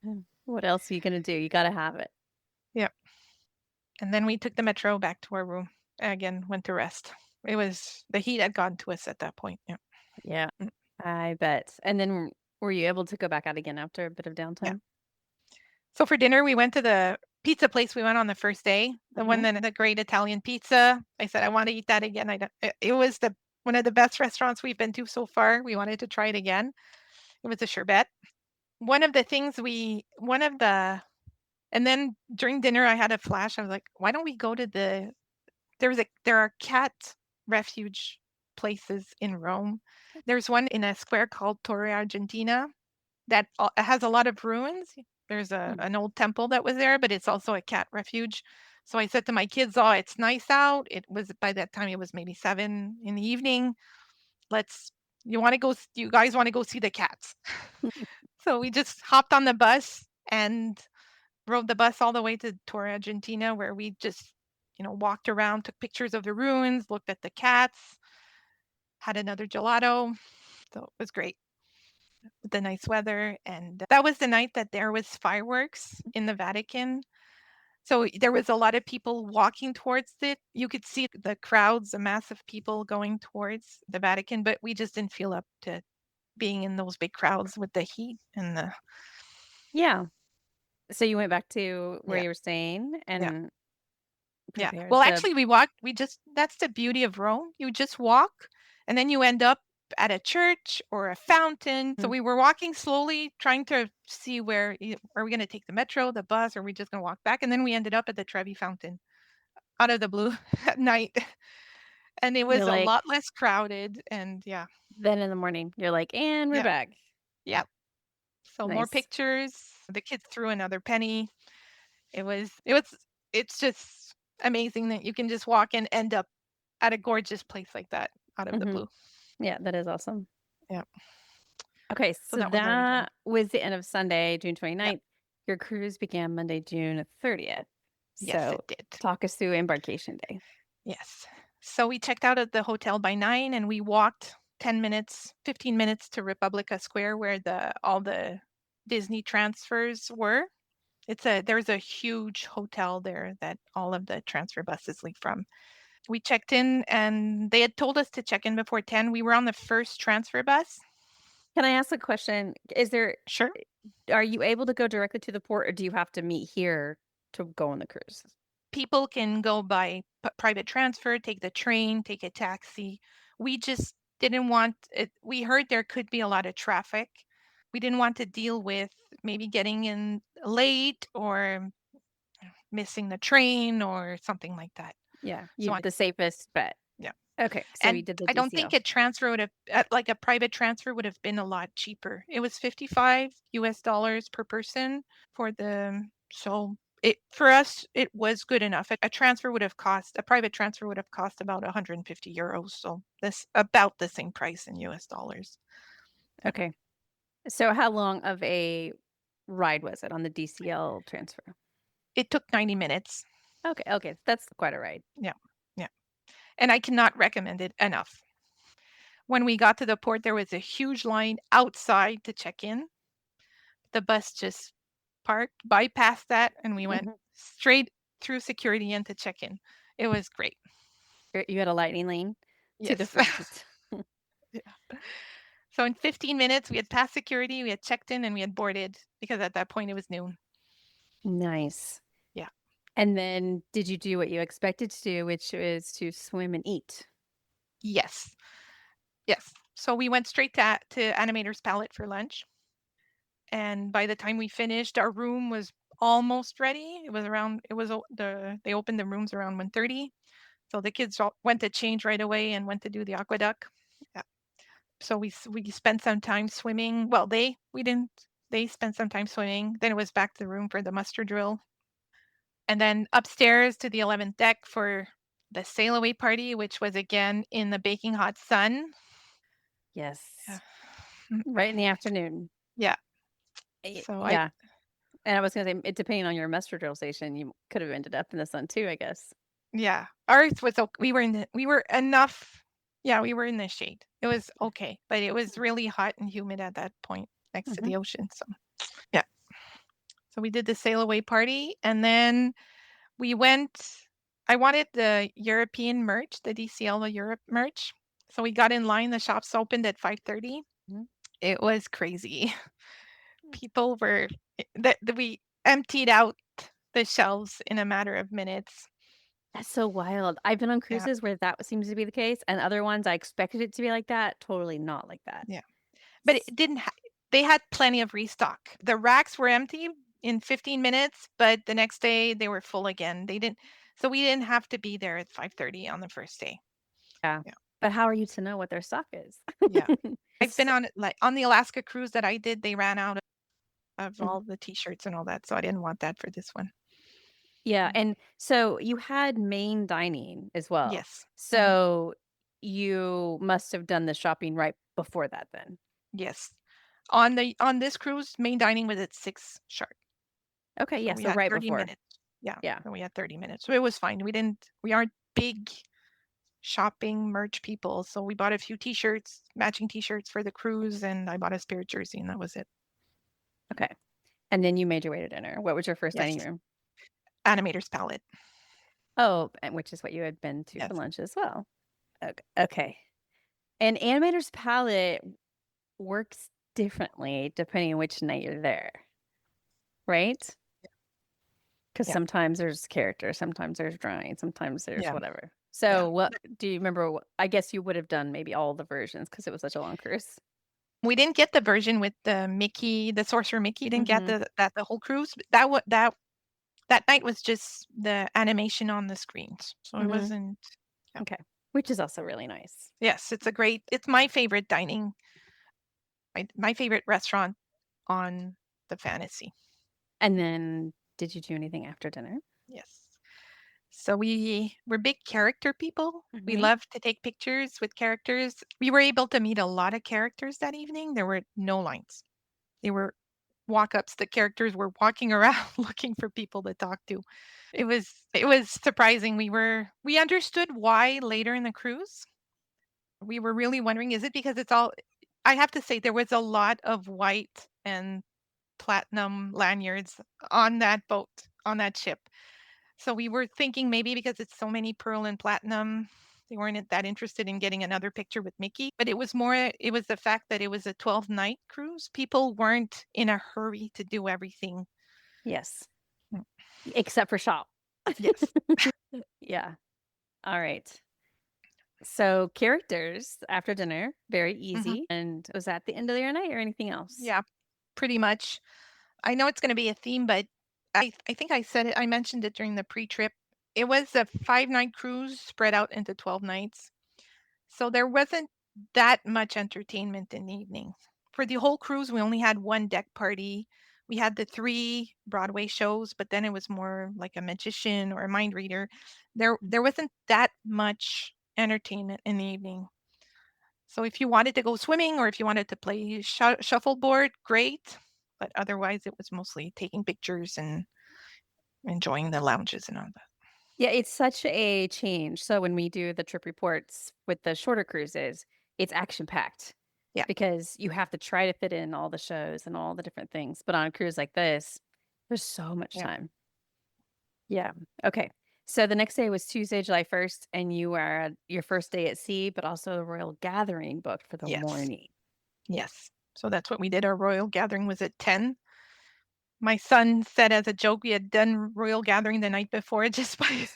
mm, What else are you gonna do? You gotta have it. yeah. And then we took the metro back to our room. Again, went to rest. It was the heat had gotten to us at that point. Yeah, Yeah, mm, I bet. And then were you able to go back out again after a bit of yeah. downtime? So for dinner, we went to the pizza place we went on the first day, the one Mhm. that had the great Italian pizza. I said I want to eat that again. I don't, it was the one of the best restaurants we've been to so far. We wanted to try it again. It was a sherbet. One of the things one of the and then during dinner I had a flash. I was like, why don't we go to there are cat refuge places in Rome. There's one in a square called Torre Argentina that has a lot of ruins. There's Mm. an old temple that was there, but it's also a cat refuge. So I said to my kids, "Oh, it's nice out." It was by that time it was maybe 7 in the evening. Let's you guys want to go see the cats. So we just hopped on the bus and rode the bus all the way to Torre Argentina where we just, walked around, took pictures of the ruins, looked at the cats, had another gelato. So it was great. with the nice weather. And that was the night that there was fireworks in the Vatican. So there was a lot of people walking towards it. You could see the crowds, a mass of people going towards the Vatican, but we just didn't feel up to being in those big crowds with the heat and the Yeah. So you went back to where yeah, you were staying yeah. and Yeah. prepared Well, to actually, we walked. We just that's the beauty of Rome. You just walk, and then you end up at a church or a fountain. So Mm. we were walking slowly, trying to see are we going to take the metro, the bus, or are we just going to walk back? And then we ended up at the Trevi Fountain out of the blue at night, and it you're was a like, lot less crowded. And yeah, then in the morning, you're like, and we're yeah, back. yeah. So more Nice. pictures. The kids threw another penny. It was it's just amazing that you can just walk and end up at a gorgeous place like that out of the Hmm. blue. Yeah, that is awesome. Yeah. Okay, So so that was already fun. that was the end of Sunday, June Yep. 29th. Your cruise began Monday, June 30th. Yes, So it did. talk us through embarkation day. Yes. So we checked out at the hotel by 9 and we walked 10 minutes, 15 minutes to Republica Square where all the Disney transfers were. There's a huge hotel there that all of the transfer buses leave from. We checked in and they had told us to check in before 10. We were on the first transfer bus. Can I ask a question? Sure. Are you able to go directly to the port or do you have to meet here to go on the cruise? People can go by private transfer, take the train, take a taxi. We just didn't want it. We heard there could be a lot of traffic. We didn't want to deal with maybe getting in late or missing the train or something like that. Yeah, So the safest bet. yeah. Okay, so you And did the I don't think DCL. a transfer would have like a private transfer would have been a lot cheaper. It was 55 US dollars per person for the so it for us it was good enough. A private transfer would have cost about 150 euros. So this about the same price in US dollars. Yeah. Okay. So how long of a ride was it on the DCL transfer? It took 90 minutes. Okay, that's quite a ride. Yeah. Yeah. And I cannot recommend it enough. When we got to the port, there was a huge line outside to check in. The bus just parked, bypassed that, and we went Mhm. straight through security in to check in. It was great. You had a lightning lane to the Yes. front. Yeah. So in 15 minutes, we had passed security, we had checked in, and we had boarded because at that point it was noon. Nice. Yeah. And then did you do what you expected to do, which is to swim and eat? Yes. Yes. So we went straight to Animator's Palette for lunch. And by the time we finished, our room was almost ready. They opened the rooms around 1:30. So the kids all went to change right away and went to do the aqueduct. Yeah. So we spent some time swimming. Well, we didn't. They spent some time swimming. Then it was back to the room for the muster drill, and then upstairs to the 11th deck for the sail away party, which was again in the baking hot sun. Yeah. Yes. Right in the afternoon. Yeah. So I Yeah. And I was gonna say, it depending on your muster drill station, you could have ended up in the sun too, I guess. yeah. Ours was we were enough. Yeah, we were in the shade. It was okay, but it was really hot and humid at that point next to Mhm. the ocean. So yeah. So we did the sail away party and then we went I wanted the European merch, the DCL Europe merch. So we got in line, the shops opened at 5:30. Mhm. It was crazy. People were that we emptied out the shelves in a matter of minutes. That's so wild. I've been on Yeah, cruises where that seems to be the case, and other ones I expected it to be like that, totally not like that. yeah. But S it didn't they had plenty of restock. The racks were empty in 15 minutes, but the next day they were full again. We didn't have to be there at 5:30 on the first day. Yeah. Yeah. But how are you to know what their stock is? Yeah. I've been S on the Alaska cruise that I did, they ran out of Mhm. all the t-shirts and all that, so I didn't want that for this one. Yeah, Mm. and so you had main dining as well. Yes. Mhm. So you must have done the shopping right before that then. Yes. On this cruise, main dining was at 6 sharp. Okay, So yeah, we so had right 30 before. minutes. Yeah, Yeah. so we had 30 minutes. So it was fine. We aren't big shopping merch people. So we bought a few t-shirts, matching t-shirts for the cruise, and I bought a spirit jersey, and that was it. Okay. And then you made your way to dinner. What was your first Yes. dining room? Animator's Palette. Oh, which is what you had been to Yes. for lunch as well. Okay. And Animator's Palette works differently depending on which night you're there, right? Because Yeah. sometimes there's characters, sometimes there's drawing, sometimes there's Yeah. whatever. So what do you remember? I guess you would have done maybe all the versions because it was such a long cruise. We didn't get the version with the Mickey, the Sorcerer Mickey. Didn't get the whole cruise. That night was just the animation on the screens, so it wasn't. Yeah. Okay, which is also really nice. Yes, it's my favorite dining, my favorite restaurant on the Fantasy. And then, did you do anything after dinner? Yes. So we're big character people. We love to take pictures with characters. We were able to meet a lot of characters that evening. There were no lines. They were walk-ups. The characters were walking around looking for people to talk to. It was surprising. We understood why later in the cruise. We were really wondering, is it because I have to say there was a lot of white and platinum lanyards on that boat, on that ship. So we were thinking maybe because it's so many pearl and platinum, they weren't that interested in getting another picture with Mickey. But it was the fact that it was a 12-night cruise. People weren't in a hurry to do everything. Yes. Except for shop. Yes. Yeah. All right. So characters after dinner, very easy. And was that the end of your night or anything else? Yeah, pretty much. I know it's going to be a theme, but I think I mentioned it during the pre-trip. It was a 5-night cruise spread out into 12 nights. So there wasn't that much entertainment in the evening. For the whole cruise, we only had one deck party. We had the 3 Broadway shows, but then it was more like a magician or a mind reader. There wasn't that much entertainment in the evening. So if you wanted to go swimming or if you wanted to play shuffleboard, great. But otherwise, it was mostly taking pictures and enjoying the lounges and all that. Yeah, it's such a change. So when we do the trip reports with the shorter cruises, it's action packed. Yeah. Because you have to try to fit in all the shows and all the different things. But on a cruise like this, there's so much time. Yeah. Okay. So the next day was Tuesday, July 1st, and you were at your first day at sea, but also a royal gathering booked for the morning. Yes. So that's what we did. Our royal gathering was at 10. My son said as a joke we had done royal gathering the night before just by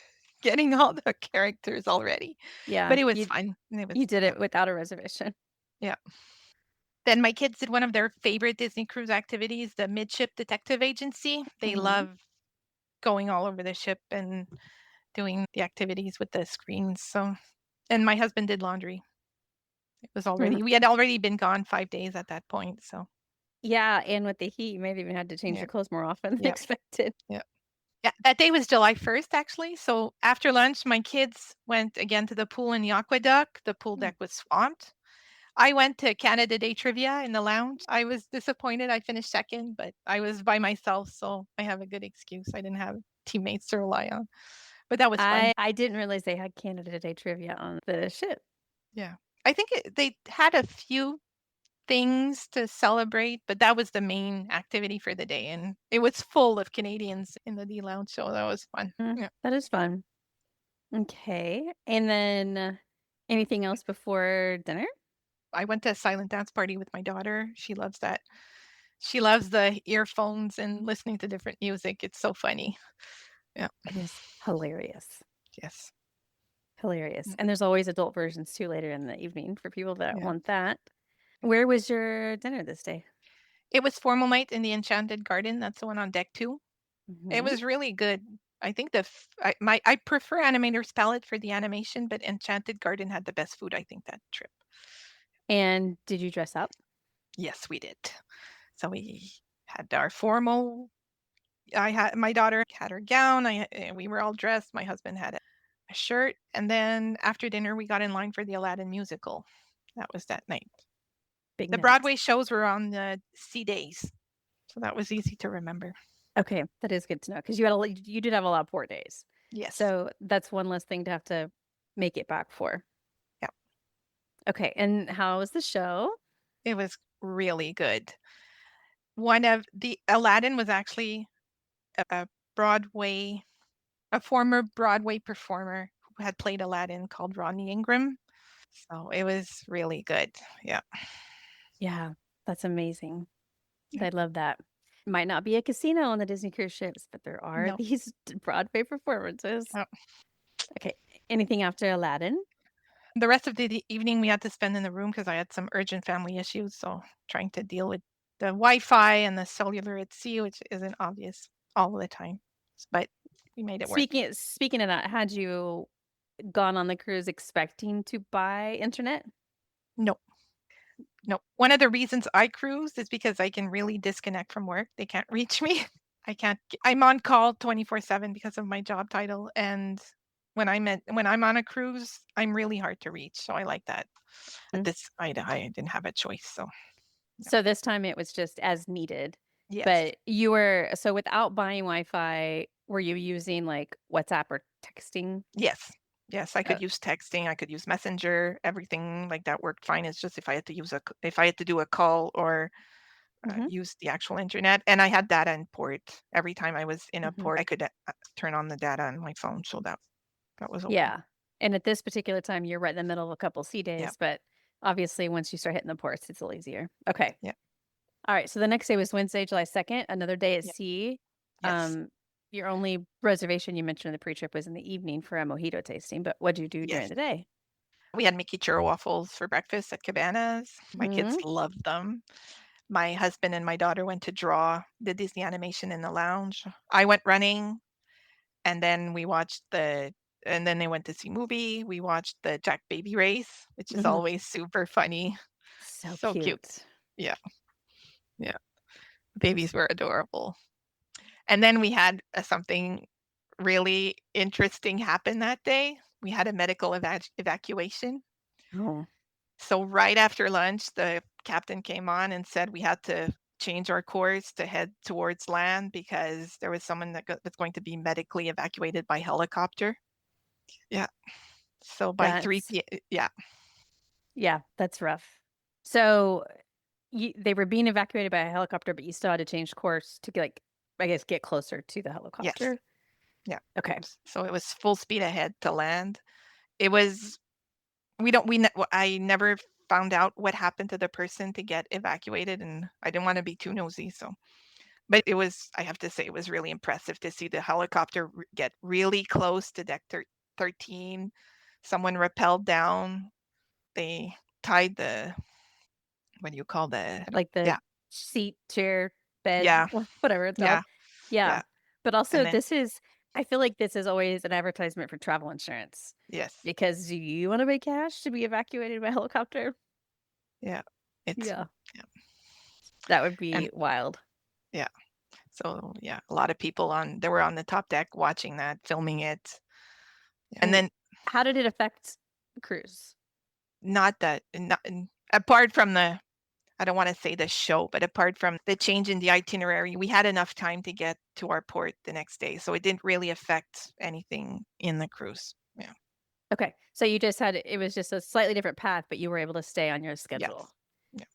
getting all the characters already. Yeah. But it was fun. You did it without a reservation. Yeah. Then my kids did one of their favorite Disney cruise activities, the Midship Detective Agency. They love going all over the ship and doing the activities with the screens. So, and my husband did laundry. It was we had already been gone 5 days at that point. So, yeah. And with the heat, you may have even had to change your clothes more often than expected. Yeah. Yeah. That day was July 1st, actually. So after lunch, my kids went again to the pool in the aqueduct. The pool deck was swamped. I went to Canada Day trivia in the lounge. I was disappointed. I finished second, but I was by myself, so I have a good excuse. I didn't have teammates to rely on. But that was fun. I didn't realize they had Canada Day trivia on the ship. Yeah. I think they had a few things to celebrate, but that was the main activity for the day. And it was full of Canadians in the D Lounge, so that was fun. Yeah. That is fun. Okay. And then anything else before dinner? I went to a silent dance party with my daughter. She loves that. She loves the earphones and listening to different music. It's so funny. Yeah. It is hilarious. Yes. Hilarious. And there's always adult versions too later in the evening for people that want that. Where was your dinner this day? It was Formal Night in the Enchanted Garden. That's the one on deck 2. It was really good. I think I prefer Animator's Palette for the animation, but Enchanted Garden had the best food, I think, that trip. And did you dress up? Yes, we did. So we had our formal. My daughter had her gown. We were all dressed. My husband had a shirt, and then after dinner we got in line for the Aladdin musical. That was that night. The Broadway shows were on the C days, so that was easy to remember. Okay, that is good to know because you did have a lot of port days. Yes. So that's one less thing to have to make it back for. Yeah. Okay, and how was the show? It was really good. Aladdin was actually a former Broadway performer who had played Aladdin called Rodney Ingram. So it was really good. Yeah. Yeah, that's amazing. Yeah. I love that. Might not be a casino on the Disney cruise ships, but there are No. these Broadway performances. Oh. Okay, anything after Aladdin? The rest of the evening we had to spend in the room because I had some urgent family issues. So trying to deal with the Wi-Fi and the cellular at sea, which isn't obvious all the time, but we made it work. Speaking of that, had you gone on the cruise expecting to buy internet? No. One of the reasons I cruise is because I can really disconnect from work. They can't reach me. I'm on call 24/7 because of my job title, and when I'm on a cruise, I'm really hard to reach. So I like that. At this, I didn't have a choice. So this time it was just as needed. Yes. But so without buying Wi-Fi, were you using like WhatsApp or texting? Yes. Yes, I could use texting. I could use Messenger. Everything like that worked fine. It's just if I had to do a call or use the actual internet, and I had data in port. Every time I was in a port, I could turn on the data on my phone. So that was okay. Yeah. And at this particular time, you're right in the middle of a couple sea days, but obviously once you start hitting the ports, it's a little easier. Okay. Yeah. All right. So the next day was Wednesday, July 2nd, another day at sea. Yes. Your only reservation you mentioned in the pre-trip was in the evening for a mojito tasting, but what did you do during the day? We had Mickey churro waffles for breakfast at Cabanas. My kids loved them. My husband and my daughter went to draw the Disney animation in the lounge. I went running, and then they went to see movie. We watched the Jack Baby race, which is always super funny. So cute. Yeah. Yeah. Babies were adorable. And then we had something really interesting happen that day. We had a medical evacuation. Oh. So right after lunch, the captain came on and said we had to change our course to head towards land because there was someone that's going to be medically evacuated by helicopter. Yeah. So by 3 p.m. Yeah. Yeah, that's rough. So they were being evacuated by a helicopter, but you still had to change course to get closer to the helicopter. Yes. Yeah. Okay. So it was full speed ahead to land. It was I never found out what happened to the person to get evacuated, and I didn't want to be too nosy. But I have to say, it was really impressive to see the helicopter get really close to deck 13. Someone rappelled down. They tied what do you call the seat, chair, bed, Yeah. whatever it's called. Yeah. But also I feel like this is always an advertisement for travel insurance. Yes. Because do you want to pay cash to be evacuated by helicopter? Yeah. That would be wild. Yeah. So a lot of people they were on the top deck watching that, filming it. And then how did it affect the cruise? Apart from I don't want to say the show, but apart from the change in the itinerary, we had enough time to get to our port the next day. So it didn't really affect anything in the cruise. Yeah. Okay. So it was just a slightly different path, but you were able to stay on your schedule. Yes.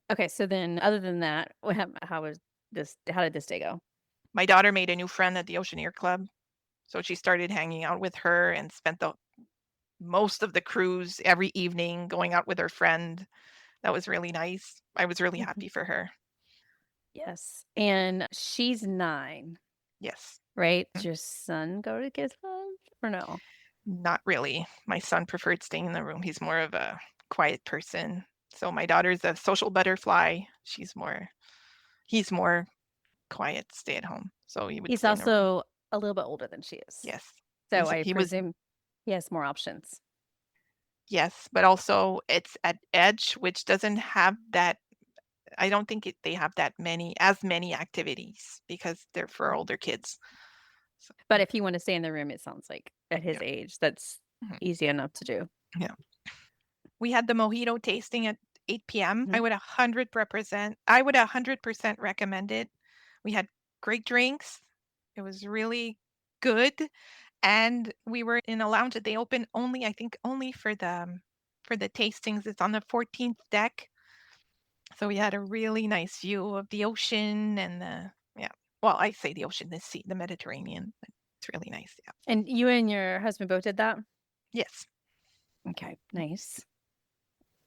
Yeah. Okay. So then other than that, how did this day go? My daughter made a new friend at the Oceaneer Club. So she started hanging out with her and spent most of the cruise every evening going out with her friend. That was really nice. I was really happy for her. Yes. And she's 9. Yes. Right? Does your son go to Kids Club or no? Not really. My son preferred staying in the room. He's more of a quiet person. So my daughter's a social butterfly. He's more quiet, stay at home. So he's also a little bit older than she is. Yes. So I presume he has more options. Yes, but also it's at Edge, which doesn't have that. I don't think they have as many activities because they're for older kids. So. But if you want to stay in the room, it sounds like at his age, that's easy enough to do. Yeah. We had the mojito tasting at 8 p.m. I would 100% recommend it. We had great drinks. It was really good. And we were in a lounge that they open only, I think, only for the tastings. It's on the 14th deck. So we had a really nice view of the ocean and well, I say the ocean, the sea, the Mediterranean. It's really nice. Yeah. And you and your husband both did that? Yes. Okay, nice.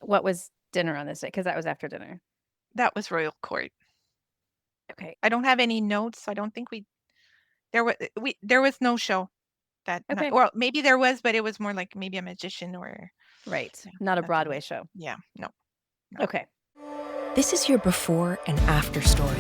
What was dinner on this day? Because that was after dinner. That was Royal Court. Okay. I don't have any notes. I don't think there was no show that night. Okay. Well, maybe there was, but it was more like maybe a magician or Right. yeah, Not a nothing. Broadway show. Yeah, no. Okay. This is your before and after story.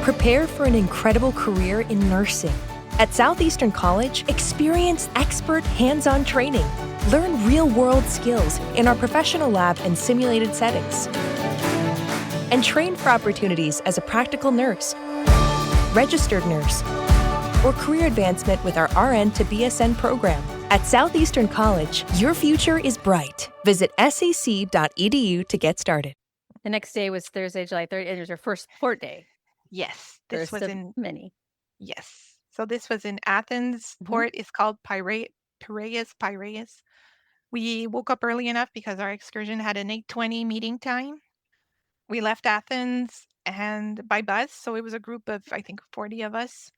Prepare for an incredible career in nursing. At Southeastern College, experience expert hands-on training. Learn real-world skills in our professional lab and simulated settings. And train for opportunities as a practical nurse, registered nurse, or career advancement with our RN to BSN program. At Southeastern College, your future is bright. Visit sec.edu to get started. The next day was Thursday, July 3rd, and it was your first port day. Yes, this First was of in many. Yes. So this was in Athens. Port is called Piraeus. We woke up early enough because our excursion had an 8:20 meeting time. We left Athens and by bus, so it was a group of I think 40 of us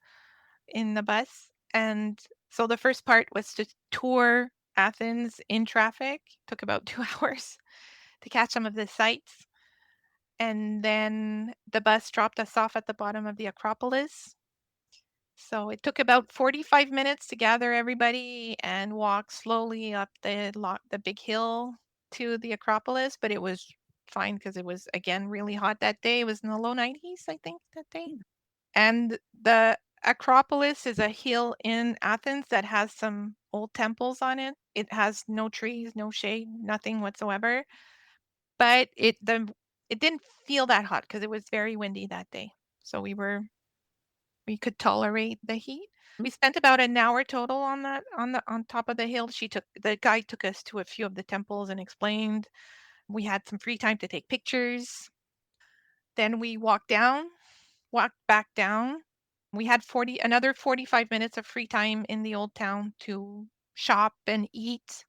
in the bus. And so the first part was to tour Athens in traffic. Took about 2 hours to catch some of the sights. And then the bus dropped us off at the bottom of the Acropolis. So it took about 45 minutes to gather everybody and walk slowly up the big hill to the Acropolis, but it was fine because it was again really hot that day. It was in the low 90s, I think, that day. And the Acropolis is a hill in Athens that has some old temples on it. It has no trees, no shade, nothing whatsoever. But it didn't feel that hot because it was very windy that day. So we could tolerate the heat. We spent about an hour total on top of the hill. The guide took us to a few of the temples and explained. We had some free time to take pictures. Then we walked back down. We had another 45 minutes of free time in the old town to shop and eat.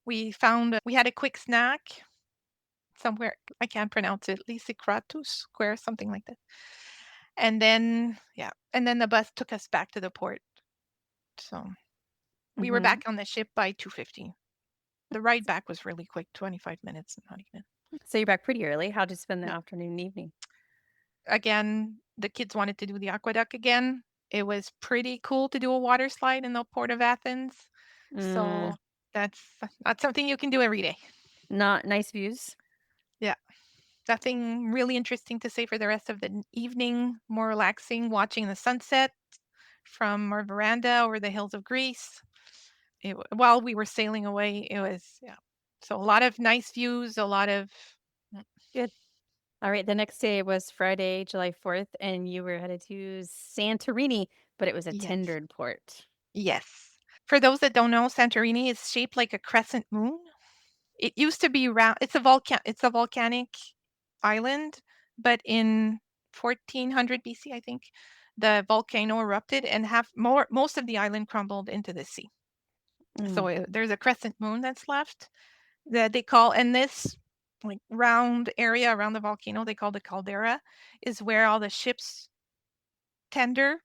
We had a quick snack somewhere, I can't pronounce it, Lysikratus Square, something like that. And then the bus took us back to the port. So we were back on the ship by 2:50. The ride back was really quick, 25 minutes, not even. So you're back pretty early. How'd you spend the afternoon and evening? Again, the kids wanted to do the aqueduct again. It was pretty cool to do a water slide in the port of Athens. So that's not something you can do every day. Not nice views. Yeah. Nothing really interesting to say for the rest of the evening. More relaxing, watching the sunset from our veranda over the hills of Greece. While we were sailing away, it was, so a lot of nice views, a lot of Good. All right. The next day was Friday, July 4th, and you were headed to Santorini, but it was a tendered port. Yes. For those that don't know, Santorini is shaped like a crescent moon. It used to be round. It's a volcanic island, but in 1400 BC, I think, the volcano erupted and most of the island crumbled into the sea. So there's a crescent moon that's left that they call, and this like round area around the volcano they call the caldera is where all the ships tender.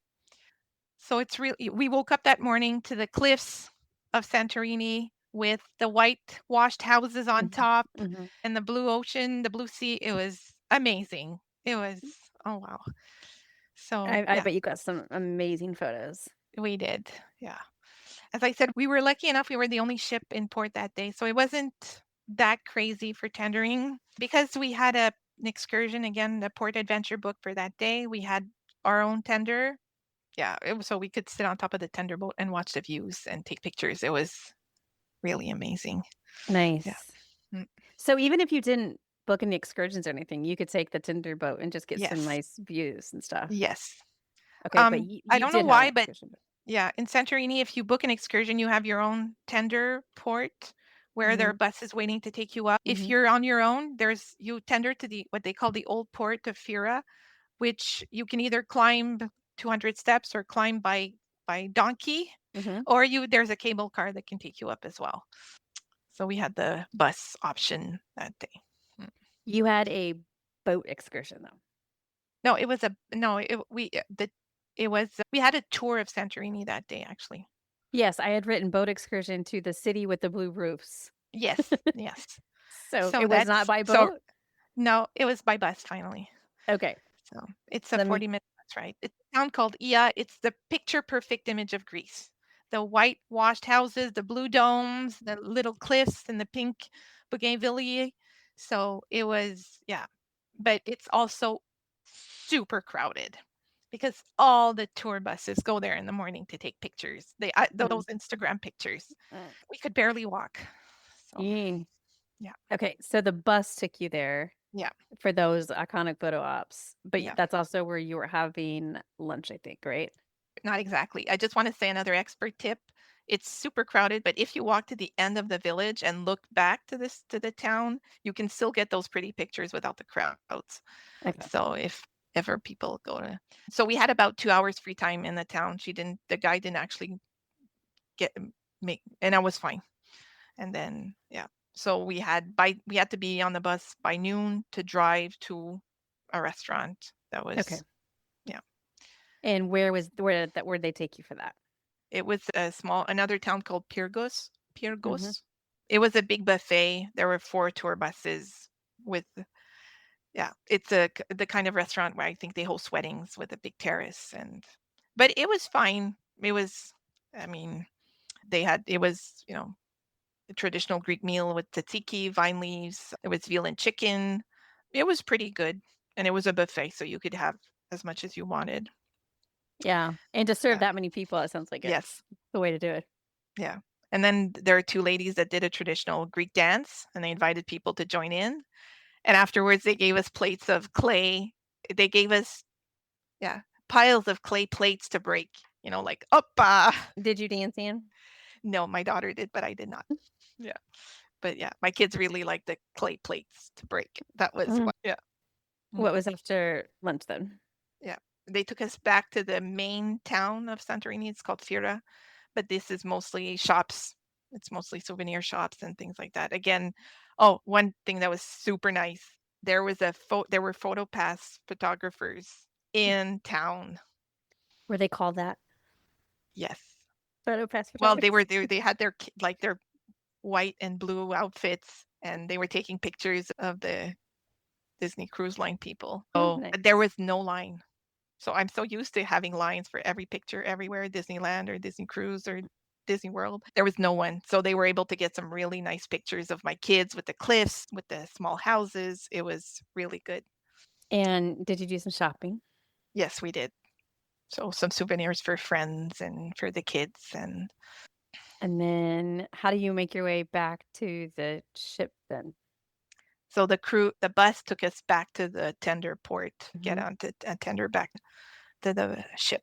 So it's really, we woke up that morning to the cliffs of Santorini with the whitewashed houses on top and the blue ocean, the blue sea. It was amazing. It was, oh wow. So I bet you got some amazing photos. We did. Yeah. As I said, we were lucky enough. We were the only ship in port that day. So it wasn't that crazy for tendering because we had an excursion, again, the port adventure book for that day. We had our own tender. Yeah. So we could sit on top of the tender boat and watch the views and take pictures. It was really amazing. Nice. Yeah. So even if you didn't book any excursions or anything, you could take the tender boat and just get some nice views and stuff. Yes. Okay, but you I don't know did have why, an but excursion. yeah, in Santorini, if you book an excursion, you have your own tender port where there are buses waiting to take you up. If you're on your own, you tender to what they call the old port of Fira, which you can either climb 200 steps or climb by by donkey, or there's a cable car that can take you up as well. So we had the bus option that day. You had a boat excursion though. No, it was we had a tour of Santorini that day actually. Yes, I had written boat excursion to the city with the blue roofs. Yes, yes. So it was not by boat? No, it was by bus finally. Okay. So it's a 40-minute bus ride. It's a town called Ia. It's the picture perfect image of Greece. The whitewashed houses, the blue domes, the little cliffs, and the pink bougainvillea. So it was, but it's also super crowded because all the tour buses go there in the morning to take pictures. Those Instagram pictures. We could barely walk. So, yeah. Okay, so the bus took you there. Yeah. For those iconic photo ops, but that's also where you were having lunch, I think, right? Not exactly. I just want to say another expert tip. It's super crowded, but if you walk to the end of the village and look back to the town, you can still get those pretty pictures without the crowds. Okay. So if ever people go to, so we had about 2 hours free time in the town. The guy didn't actually and I was fine. And then so we had to be on the bus by noon to drive to a restaurant. That was okay. Yeah. And where did they take you for that? It was another town called Pyrgos. It was a big buffet. There were 4 tour buses with, it's the kind of restaurant where I think they host weddings with a big terrace. But it was fine. It was, it was, a traditional Greek meal with tzatziki, vine leaves. It was veal and chicken. It was pretty good. And it was a buffet, so you could have as much as you wanted. Yeah. And to serve that many people, it sounds like it's the way to do it. Yeah. And then there are 2 ladies that did a traditional Greek dance, and they invited people to join in. And afterwards, they gave us plates of clay. They gave us, piles of clay plates to break, like, oppa. Did you dance in? No, my daughter did, but I did not. But my kids really liked the clay plates to break. That was, What was after lunch then? Yeah. They took us back to the main town of Santorini. It's called Fira, but this is mostly shops. It's mostly souvenir shops and things like that. Again, one thing that was super nice. There were PhotoPass photographers in town. Were they called that? Yes. PhotoPass photographers? Well, they had their white and blue outfits, and they were taking pictures of the Disney Cruise Line people. Nice. There was no line. So I'm so used to having lines for every picture everywhere, Disneyland or Disney Cruise or Disney World. There was no one. So they were able to get some really nice pictures of my kids with the cliffs, with the small houses. It was really good. And did you do some shopping? Yes, we did. So some souvenirs for friends and for the kids. And then how do you make your way back to the ship then? So the bus took us back to the tender port, get onto a tender back to the ship.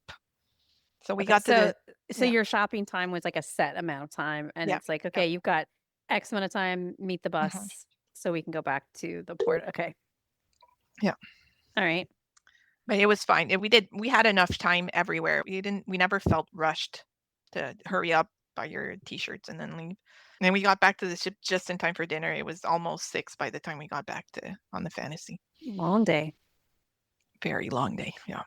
So we got to So your shopping time was like a set amount of time, and it's like, okay, you've got X amount of time, meet the bus, so we can go back to the port. Okay. Yeah. All right. But it was fine. We had enough time everywhere. We never felt rushed to hurry up, buy your t-shirts and then leave. And then we got back to the ship just in time for dinner. It was almost 6 by the time we got back on the Fantasy. Long day. Very long day. Yeah.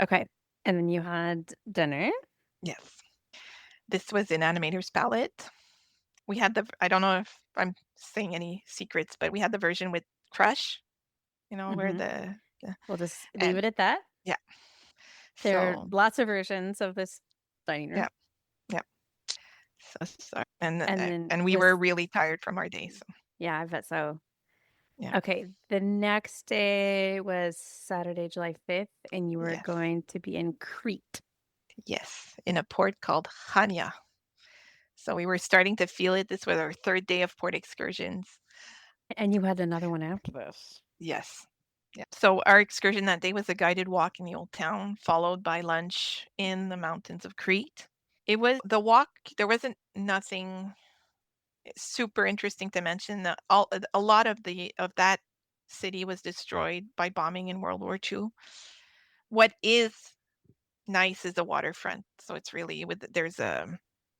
Okay. And then you had dinner? Yes. This was in Animator's Palette. We had I don't know if I'm saying any secrets, but we had the version with Crush, where we'll just leave it at that. Yeah. There are lots of versions of this dining room. Yeah. Yeah. So sorry. And we were really tired from our day. So. Yeah, I bet so. Yeah. Okay. The next day was Saturday, July 5th, and you were going to be in Crete. Yes, in a port called Chania. So we were starting to feel it. This was our 3rd day of port excursions. And you had another one after this. Yes. Yeah. So our excursion that day was a guided walk in the old town, followed by lunch in the mountains of Crete. It was the walk. There wasn't nothing super interesting to mention. A lot of that city was destroyed by bombing in World War II. What is nice is the waterfront. So it's really there's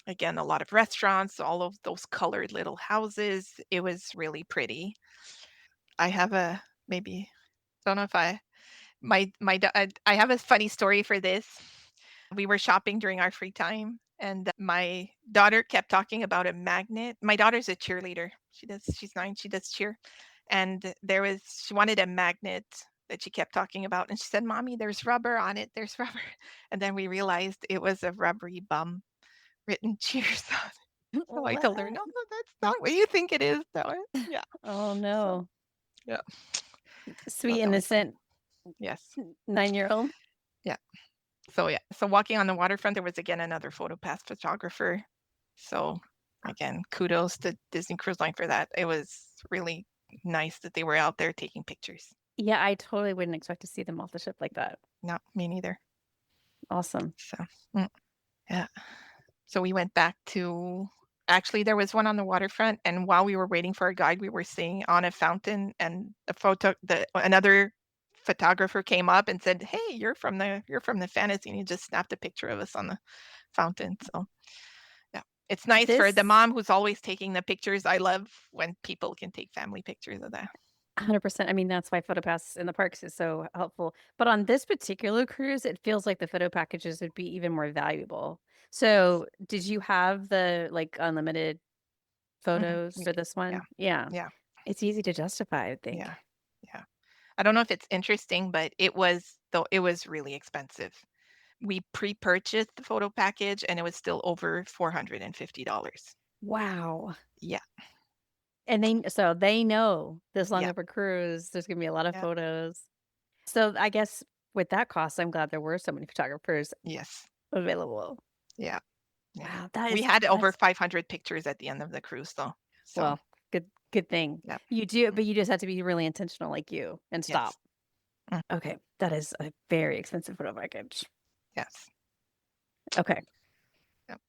again a lot of restaurants, all of those colored little houses. It was really pretty. I have a maybe don't know if I have a funny story for this. We were shopping during our free time, and my daughter kept talking about a magnet. My daughter's a cheerleader. She's 9, she does cheer. And she wanted a magnet that she kept talking about. And she said, "Mommy, there's rubber on it. There's rubber." And then we realized it was a rubbery bum written cheers on it. So I told her, "No, no, that's not what you think it is, though." Yeah. Oh So, no. yeah. Sweet, That was fun. innocent Yes. 9-year-old. Yeah. So yeah. So walking on the waterfront, there was again another PhotoPass photographer. So again, kudos to Disney Cruise Line for that. It was really nice that they were out there taking pictures. Yeah, I totally wouldn't expect to see them off the ship like that. No, me neither. Awesome. So yeah. So we went back to actually there was one on the waterfront, and while we were waiting for our guide, we were seeing on a fountain, and another photographer came up and said, "Hey, you're from the fantasy," and he just snapped a picture of us on the fountain. So yeah. It's nice for the mom who's always taking the pictures. I love when people can take family pictures of that. 100%. I mean, that's why PhotoPass in the parks is so helpful. But on this particular cruise, it feels like the photo packages would be even more valuable. So, did you have the unlimited photos We for did. this one? Yeah. Yeah. Yeah. It's easy to justify, I think. Yeah. Yeah. I don't know if it's interesting, but it was really expensive. We pre-purchased the photo package and it was still over $450. Wow. Yeah. And they know this long Yeah. of a cruise, there's going to be a lot of Yeah. photos. So, I guess with that cost, I'm glad there were so many photographers Yes. available. Yeah. Yeah. Wow, We had over 500 pictures at the end of the cruise though. So well, good thing. yeah. You do, but you just have to be really intentional like you and stop. Yes. Okay, that is a very expensive photo package. Yes. Okay. Yep.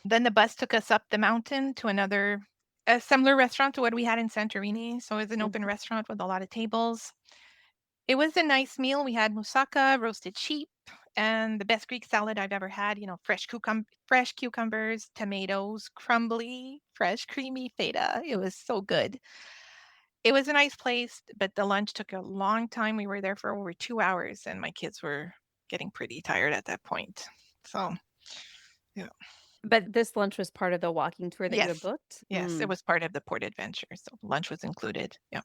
Then the bus took us up the mountain to a similar restaurant to what we had in Santorini. So it's an open restaurant with a lot of tables. It was a nice meal. We had moussaka, roasted sheep, and the best Greek salad I've ever had. Fresh cucumbers, tomatoes, crumbly, fresh, creamy feta. It was so good. It was a nice place, but the lunch took a long time. We were there for over 2 hours, and my kids were getting pretty tired at that point. So, yeah. But this lunch was part of the walking tour that you had Yes. booked? Yes, it was part of the port adventure. So lunch was included. Yeah.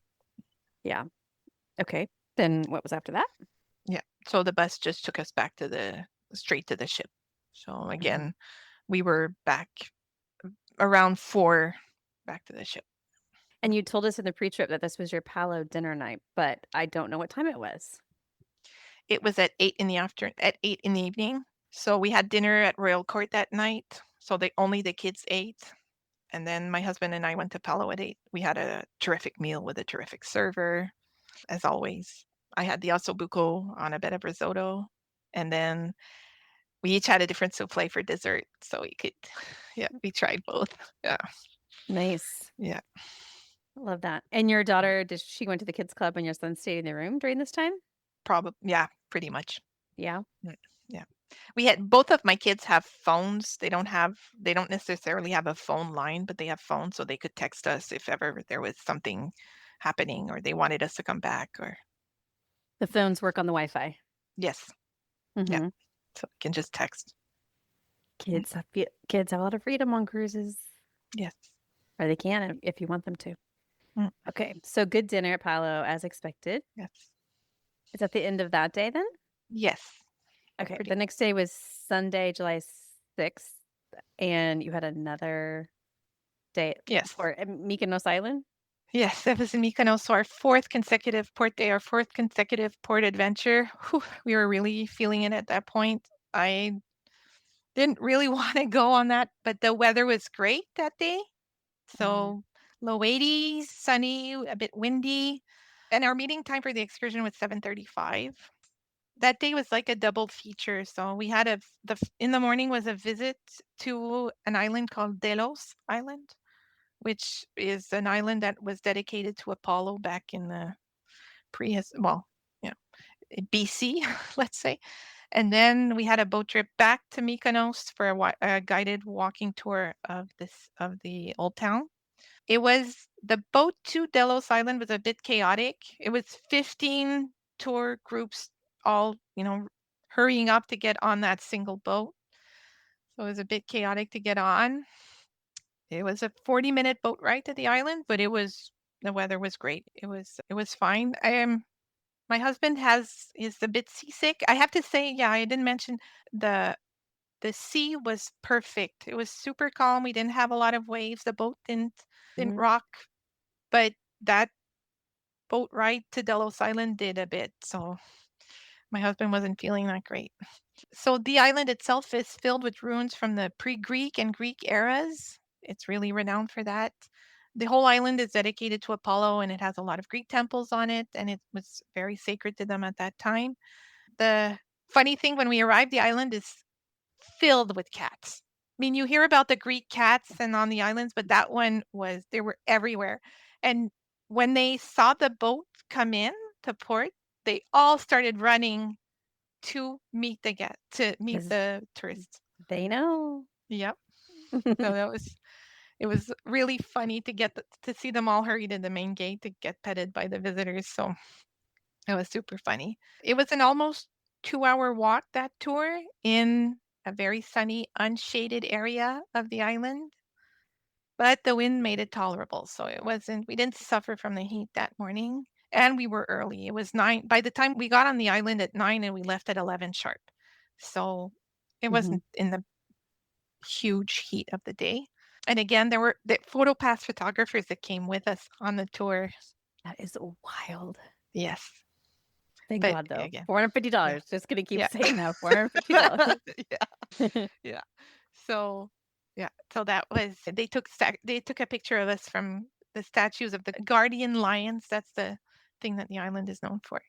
Yeah. Okay. Then what was after that? Yeah. So the bus just took us straight to the ship. So again, we were back around 4 back to the ship. And you told us in the pre-trip that this was your Palo dinner night, but I don't know what time it was. It was at 8 in the evening. So we had dinner at Royal Court that night. So only the kids ate. And then my husband and I went to Palo at 8. We had a terrific meal with a terrific server, as always. I had the ossobuco on a bed of risotto. And then we each had a different souffle for dessert. So we tried both. Yeah. Nice. Yeah. Love that. And your daughter, did she go into the kids club and your son stayed in the room during this time? Probably. Yeah, pretty much. Yeah. Yeah. We had both of my kids have phones. They don't necessarily have a phone line, but they have phones so they could text us if ever there was something happening or they wanted us to come back or The phones work on the Wi-Fi. yes. Mhm. Yeah. So we can just text. Kids have a lot of freedom on cruises. Yes. Or they can if you want them to. Mm. Okay. So good dinner at Palo as expected. Yes. Is that the end of that day then? Yes. Okay. Pretty- The next day was Sunday, July 6th. And you had another day Yes. for Mykonos Island? Yes, that was in Mykonos. So our fourth consecutive port day, our fourth consecutive port adventure. Whew, we were really feeling it at that point. I didn't really want to go on that, but the weather was great that day. So low 80s, sunny, a bit windy. And our meeting time for the excursion was 7:35. That day was like a double feature. So we had in the morning was a visit to an island called Delos Island, which is an island that was dedicated to Apollo back in the BC, let's say. And then we had a boat trip back to Mykonos for a guided walking tour of the old town. The boat to Delos Island was a bit chaotic. It was 15 tour groups all, hurrying up to get on that single boat. So it was a bit chaotic to get on. It was a 40-minute boat ride to the island, but the weather was great. It was fine. My husband is a bit seasick. I have to say, yeah, I didn't mention the sea was perfect. It was super calm. We didn't have a lot of waves. The boat didn't rock, but that boat ride to Delos Island did a bit. So my husband wasn't feeling that great. So the island itself is filled with ruins from the pre-Greek and Greek eras. It's really renowned for that. The whole island is dedicated to Apollo, and it has a lot of Greek temples on it, and it was very sacred to them at that time. The funny thing, when we arrived, the island is filled with cats. I mean, you hear about the Greek cats and on the islands, but that one they were everywhere. And when they saw the boat come in to port, they all started running to meet the tourists. They know. Yep. So it was really funny to see them all hurry to the main gate to get petted by the visitors. So it was super funny. It was an almost 2-hour walk, that tour, in a very sunny, unshaded area of the island. But the wind made it tolerable. So we didn't suffer from the heat that morning. And we were early. It was 9. By the time we got on the island at 9 and we left at 11 sharp. So it wasn't in the huge heat of the day. And again, there were the PhotoPass photographers that came with us on the tour. That is wild. Yes. Thank But God, though. again, $450. yeah. Just gonna keep Yeah. saying that. $450. Yeah. So yeah. So that was they took a picture of us from the statues of the guardian lions. That's the thing that the island is known for.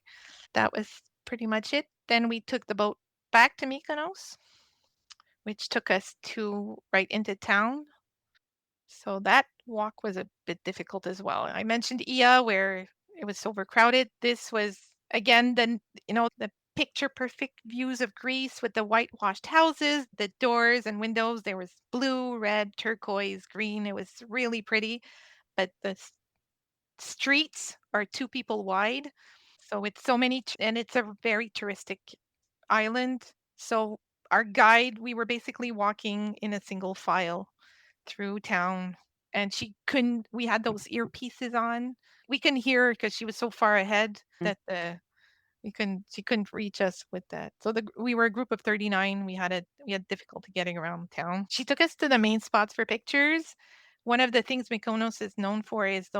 That was pretty much it. Then we took the boat back to Mykonos, which took us right into town. So that walk was a bit difficult as well. I mentioned Ia, where it was overcrowded. This was again the picture perfect views of Greece with the whitewashed houses, the doors and windows. There was blue, red, turquoise, green. It was really pretty, but the streets are 2 people wide. So it's so many, and it's a very touristic island. So our guide, we were basically walking in a single file through town, and we had those earpieces on. We couldn't hear her because she was so far ahead that she couldn't reach us with that. So we were a group of 39. We had difficulty getting around town. She took us to the main spots for pictures. One of the things Mykonos is known for is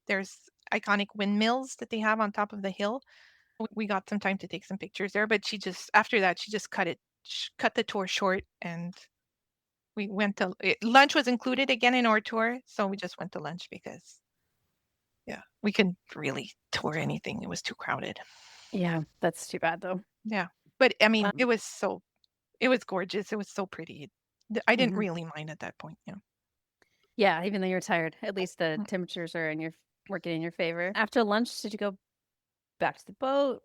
there's iconic windmills that they have on top of the hill. We got some time to take some pictures there, but after that, she just cut the tour short, and we went to lunch was included again in our tour. So we just went to lunch because, yeah, we couldn't really tour anything. It was too crowded. Yeah, that's too bad though. Yeah. But I mean, it was gorgeous. It was so pretty. I didn't really mind at that point. Yeah. Yeah, even though you're tired, at least the temperatures are working in your favor. After lunch, did you go back to the boat?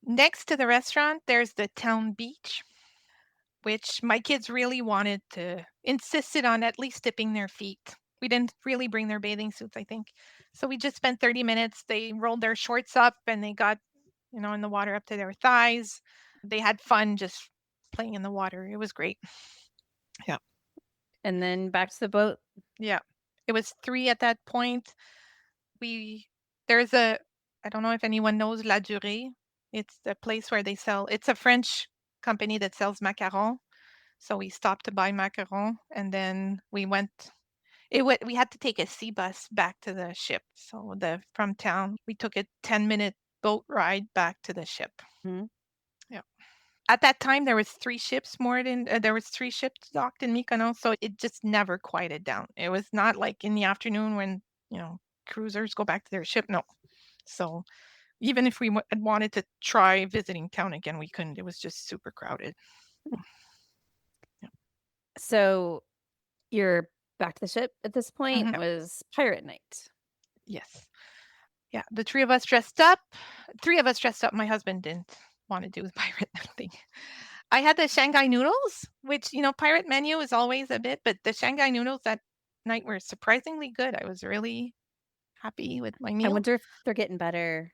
Next to the restaurant, there's the town beach, which my kids really insisted on at least dipping their feet. We didn't really bring their bathing suits, I think. So we just spent 30 minutes. They rolled their shorts up and they got, in the water up to their thighs. They had fun just playing in the water. It was great. Yeah. And then back to the boat? Yeah. It was 3 at that point. I don't know if anyone knows La Durée. It's the place where it's a French company that sells macarons. So we stopped to buy macarons, and then we had to take a sea bus back to the ship. So from town, we took a 10-minute boat ride back to the ship. Yeah. At that time, there was 3 ships docked in Mykonos, so it just never quieted down. It was not like in the afternoon when, cruisers go back to their ship. No. So even if we had wanted to try visiting town again, we couldn't. It was just super crowded. Yeah. So you're back to the ship at this point. It was pirate night. Yes. Yeah. The 3 of us dressed up. 3 of us dressed up. My husband didn't want to do the pirate night thing. I had the Shanghai noodles, which, pirate menu is always a bit, but the Shanghai noodles that night were surprisingly good. I was really happy with my I meal. wonder if they're getting better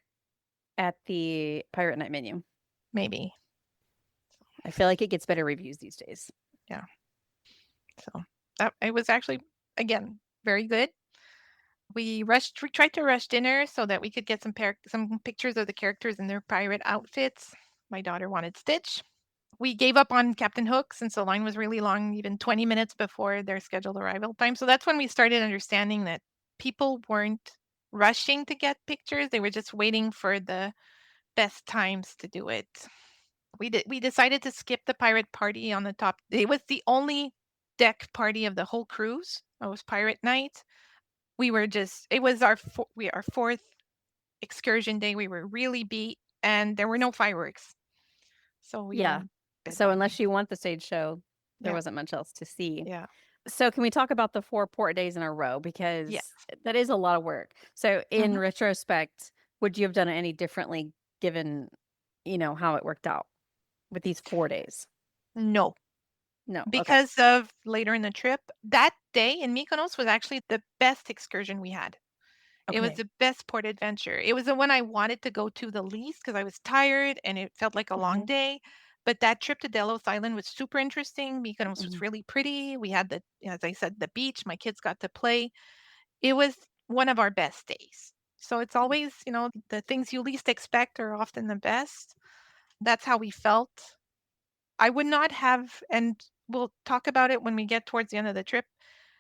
at the pirate night menu. Maybe. I feel like it gets better reviews these days. Yeah. So it was actually, again, very good. We tried to rush dinner so that we could get some pictures of the characters in their pirate outfits. My daughter wanted Stitch. We gave up on Captain Hook since the line was really long, even 20 minutes before their scheduled arrival time. So that's when we started understanding that people weren't rushing to get pictures. They were just waiting for the best times to do it. We decided to skip the pirate party on the top. It was the only deck party of the whole cruise. It was pirate night. It was our fourth excursion day. We were really beat and there were no fireworks. So we were a bit So bummed. unless you want the stage show, there Yeah. wasn't much else to see. Yeah. So can we talk about the 4 port days in a row? Because Yes. that is a lot of work. So in Mhm. retrospect, would you have done it any differently given, how it worked out with these 4 days? No, No. Okay. because of later in the trip. That day in Mykonos was actually the best excursion we had. It was Okay. the best port adventure. It was the one I wanted to go to the least because I was tired and it felt like a long Mhm. day. But that trip to Delos Island was super interesting. Mykonos was Mhm. really pretty. We had as I said, the beach. My kids got to play. It was one of our best days. So it's always, the things you least expect are often the best. That's how we felt. I would not have, and we'll talk about it when we get towards the end of the trip.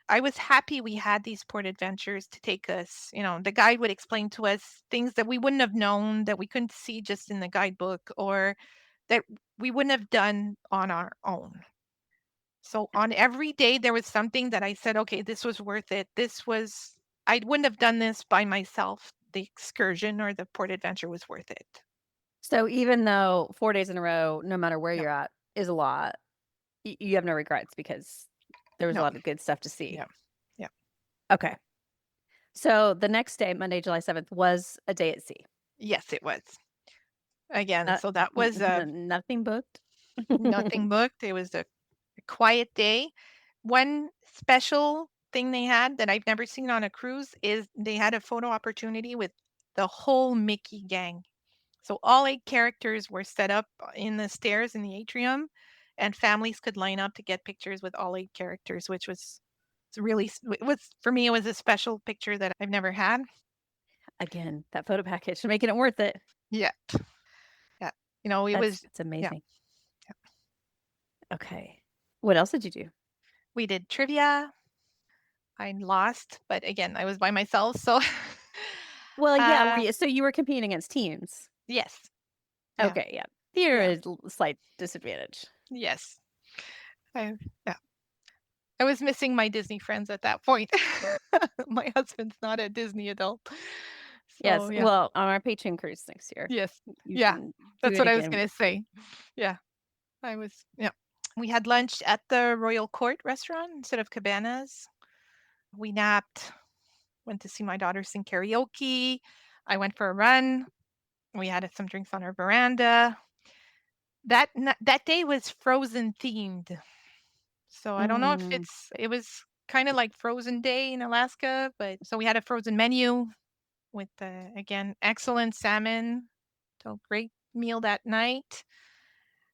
I was happy we had these port adventures to take us. The guide would explain to us things that we wouldn't have known, that we couldn't see just in the guidebook, or that we wouldn't have done on our own. So on every day, there was something that I said, okay, this was worth it. I wouldn't have done this by myself. The excursion or the port adventure was worth it. So even though 4 days in a row, no matter where No. you're at, is a lot, you have no regrets because there was a No. lot of good stuff to see. Yeah. Yeah. Okay. So the next day, Monday, July 7th, was a day at sea. Yes, it was. Again, so that was nothing booked. nothing booked. It was a quiet day. One special thing they had that I've never seen on a cruise is they had a photo opportunity with the whole Mickey gang. So all 8 characters were set up in the stairs in the atrium, and families could line up to get pictures with all 8 characters, which was for me, it was a special picture that I've never had. Again, that photo package making it worth it. Yeah. Yeah. It's amazing. Yeah. Okay. What else did you do? We did trivia. I lost, but again, I was by myself, so Well, yeah. So you were competing against teams. Yes. Yeah. Okay, yeah. There is a slight disadvantage. Yes. I was missing my Disney friends at that point. My husband's not a Disney adult. Yes. Yeah. Well, on our Patreon cruise next year. Yes. You Yeah. can do That's it what I was again. going to say. Yeah. We had lunch at the Royal Court restaurant instead of Cabanas. We napped, went to see my daughter sing karaoke. I went for a run. We had some drinks on our veranda. That day was Frozen themed. So I don't know if it was kind of like Frozen Day in Alaska, but so we had a frozen menu with again excellent salmon. So great meal that night.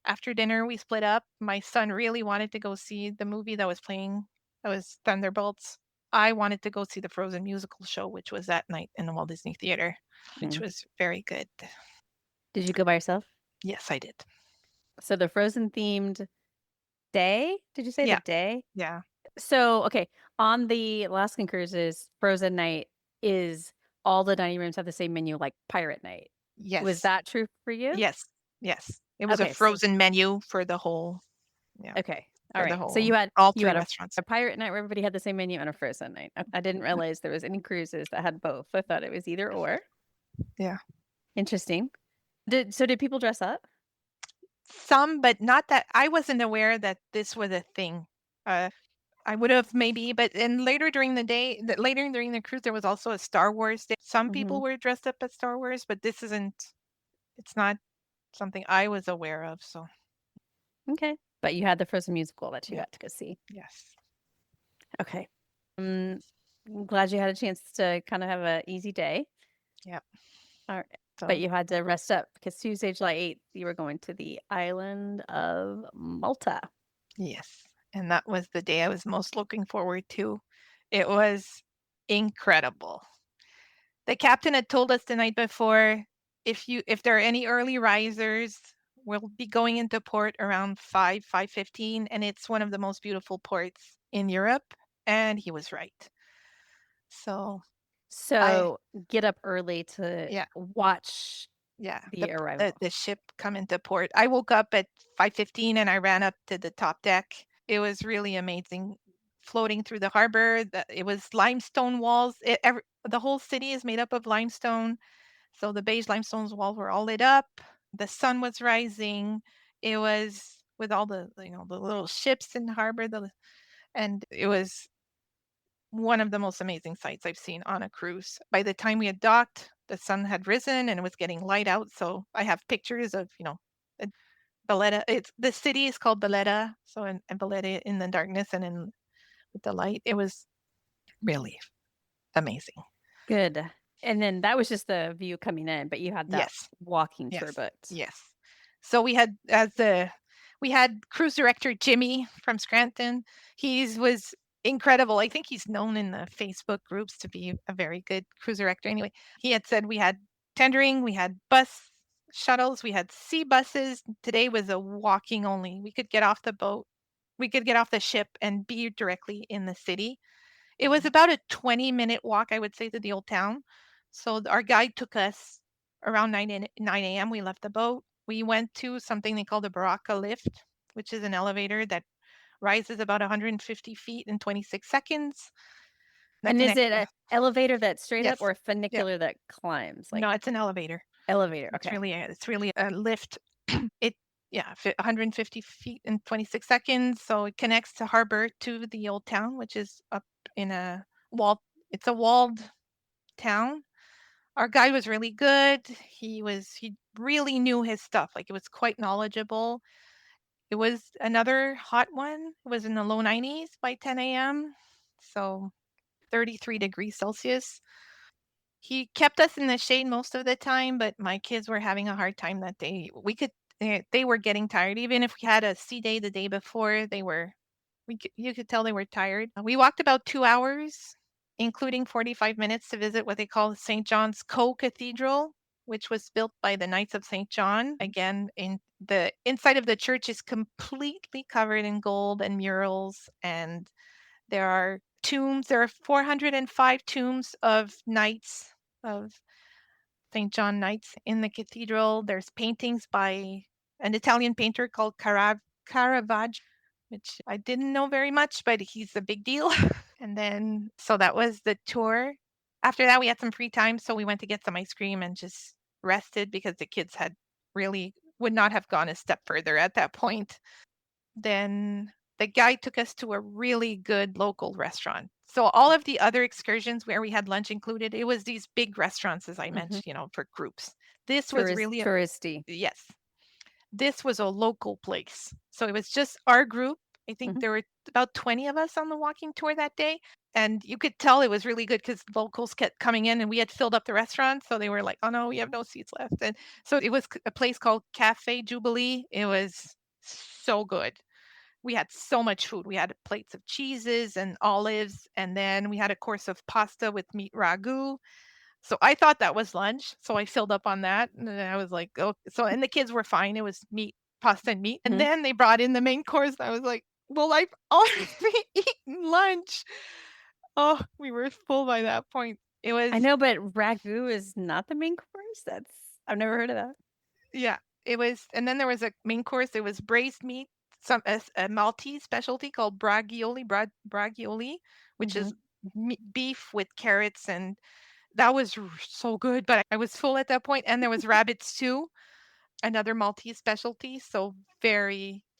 After dinner, we split up. My son really wanted to go see the movie that was playing. That was Thunderbolts. I wanted to go see the Frozen musical show, which was that night in the Walt Disney Theater, which was very good. Did you go by yourself? Yes, I did. So the Frozen themed day? Did you say the day? Yeah. So, okay, on the Alaskan cruises, Frozen night is all the dining rooms have the same menu like Pirate night. Yes. Was that true for you? Yes. Yes. It was a frozen menu for the whole. Yeah. Okay. All right. So you had restaurants. A pirate night where everybody had the same menu and a frozen night. I didn't realize there was any cruises that had both. I thought it was either or. Yeah. Interesting. Did people dress up? Some, but not that I wasn't aware that this was a thing. I would have maybe, but then later during the cruise, there was also a Star Wars day. Some people were dressed up as Star Wars, but it's not something I was aware of. So Okay. But you had the Frozen musical that you Yeah. got to go see. Yes. Okay. I'm glad you had a chance to kind of have an easy day. Yep. All right. So But you had to rest up because Tuesday, July 8th, you were going to the island of Malta. yes. And that was the day I was most looking forward to. It was incredible. The captain had told us the night before, if there are any early risers, we'll be going into port around 5:15, and it's one of the most beautiful ports in Europe. And he was right. So get up early to yeah, watch yeah, the arrival. the ship come into port. I woke up at 5:15 and I ran up to the top deck. It was really amazing, floating through the harbor. It was limestone walls. The whole city is made up of limestone. So the beige limestone walls were all lit up. The sun was rising. It was with all the the little ships in the harbor. And it was one of the most amazing sights I've seen on a cruise. By the time we had docked, the sun had risen and it was getting light out. So I have pictures of Valletta. The city is called Valletta. So and Valletta in the darkness and in with the light. It was really amazing. Good. And then that was just the view coming in, but you had that Yes. walking tour booked. Yes. So we had cruise director Jimmy from Scranton. He was incredible. I think he's known in the Facebook groups to be a very good cruise director. Anyway, he had said we had tendering, we had bus shuttles, we had sea buses. Today was a walking only. We could get off the boat, we could get off the ship and be directly in the city. It was about a 20-minute walk, I would say, to the old town. So our guide took us around 9 a.m. We left the boat. We went to something they call the Baraka lift, which is an elevator that rises about 150 feet in 26 seconds. And is it an elevator that's straight up or a funicular that climbs? No, it's an elevator. Elevator. Okay. It's really a lift. 150 feet in 26 seconds. So it connects the harbor to the old town, which is up in a wall. It's a walled town. Our guide was really good. He really knew his stuff. Like, it was quite knowledgeable. It was another hot one. It was in the low 90s by 10 a.m. So 33 degrees Celsius. He kept us in the shade most of the time, but my kids were having a hard time that day. They were getting tired. Even if we had a sea day the day before, you could tell they were tired. We walked about 2 hours, including 45 minutes to visit what they call St. John's Co-Cathedral, which was built by the Knights of St. John. Again, in the inside of the church is completely covered in gold and murals, and there are tombs. There are 405 tombs of knights of St. John Knights in the cathedral. There's paintings by an Italian painter called Caravaggio, which I didn't know very much, but he's a big deal. And then, so that was the tour. After that, we had some free time, so we went to get some ice cream and just rested because the kids would not have gone a step further at that point. Then the guide took us to a really good local restaurant. So all of the other excursions where we had lunch included, it was these big restaurants, as I mentioned, for groups. This was really touristy. Yes. This was a local place. So it was just our group. I think there were about 20 of us on the walking tour that day. And you could tell it was really good because locals kept coming in and we had filled up the restaurant. So they were like, oh no, we have no seats left. And so it was a place called Cafe Jubilee. It was so good. We had so much food. We had plates of cheeses and olives. And then we had a course of pasta with meat ragu. So I thought that was lunch. So I filled up on that. And I was like, oh, and the kids were fine. It was meat, pasta and meat. And then they brought in the main course. And I was like, well, I've already eaten lunch. Oh, we were full by that point. I know, but ragu is not the main course. I've never heard of that. Yeah, it was. And then there was a main course. It was braised meat, a Maltese specialty called bragioli, which is beef with carrots, and that was so good. But I was full at that point, and there was rabbit stew, another Maltese specialty. So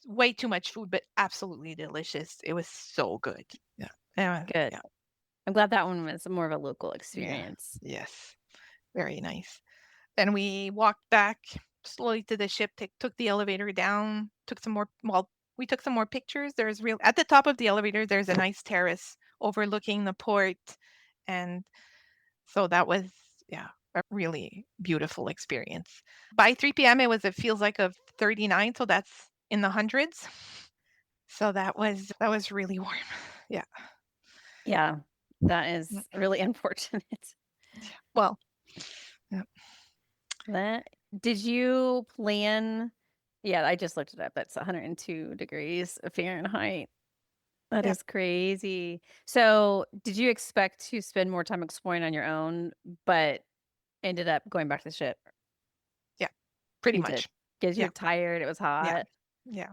way too much food, but absolutely delicious. It was so good. Yeah, good. Yeah. I'm glad that one was more of a local experience. Yes, very nice. Then we walked back slowly to the ship, took the elevator down, we took some more pictures. At the top of the elevator, there's a nice terrace overlooking the port. And so that was, yeah, a really beautiful experience. By 3 p.m., it feels like of 39. So that's in the hundreds. So that was really warm. Yeah. Yeah. That is really unfortunate. Well, yeah. Did you plan? Yeah, I just looked it up. That's 102 degrees Fahrenheit. That Yeah. is crazy. So, did you expect to spend more time exploring on your own, but ended up going back to the ship? Yeah. Pretty You much. did. Because you Yeah. were tired, it was Yeah. hot. Yeah.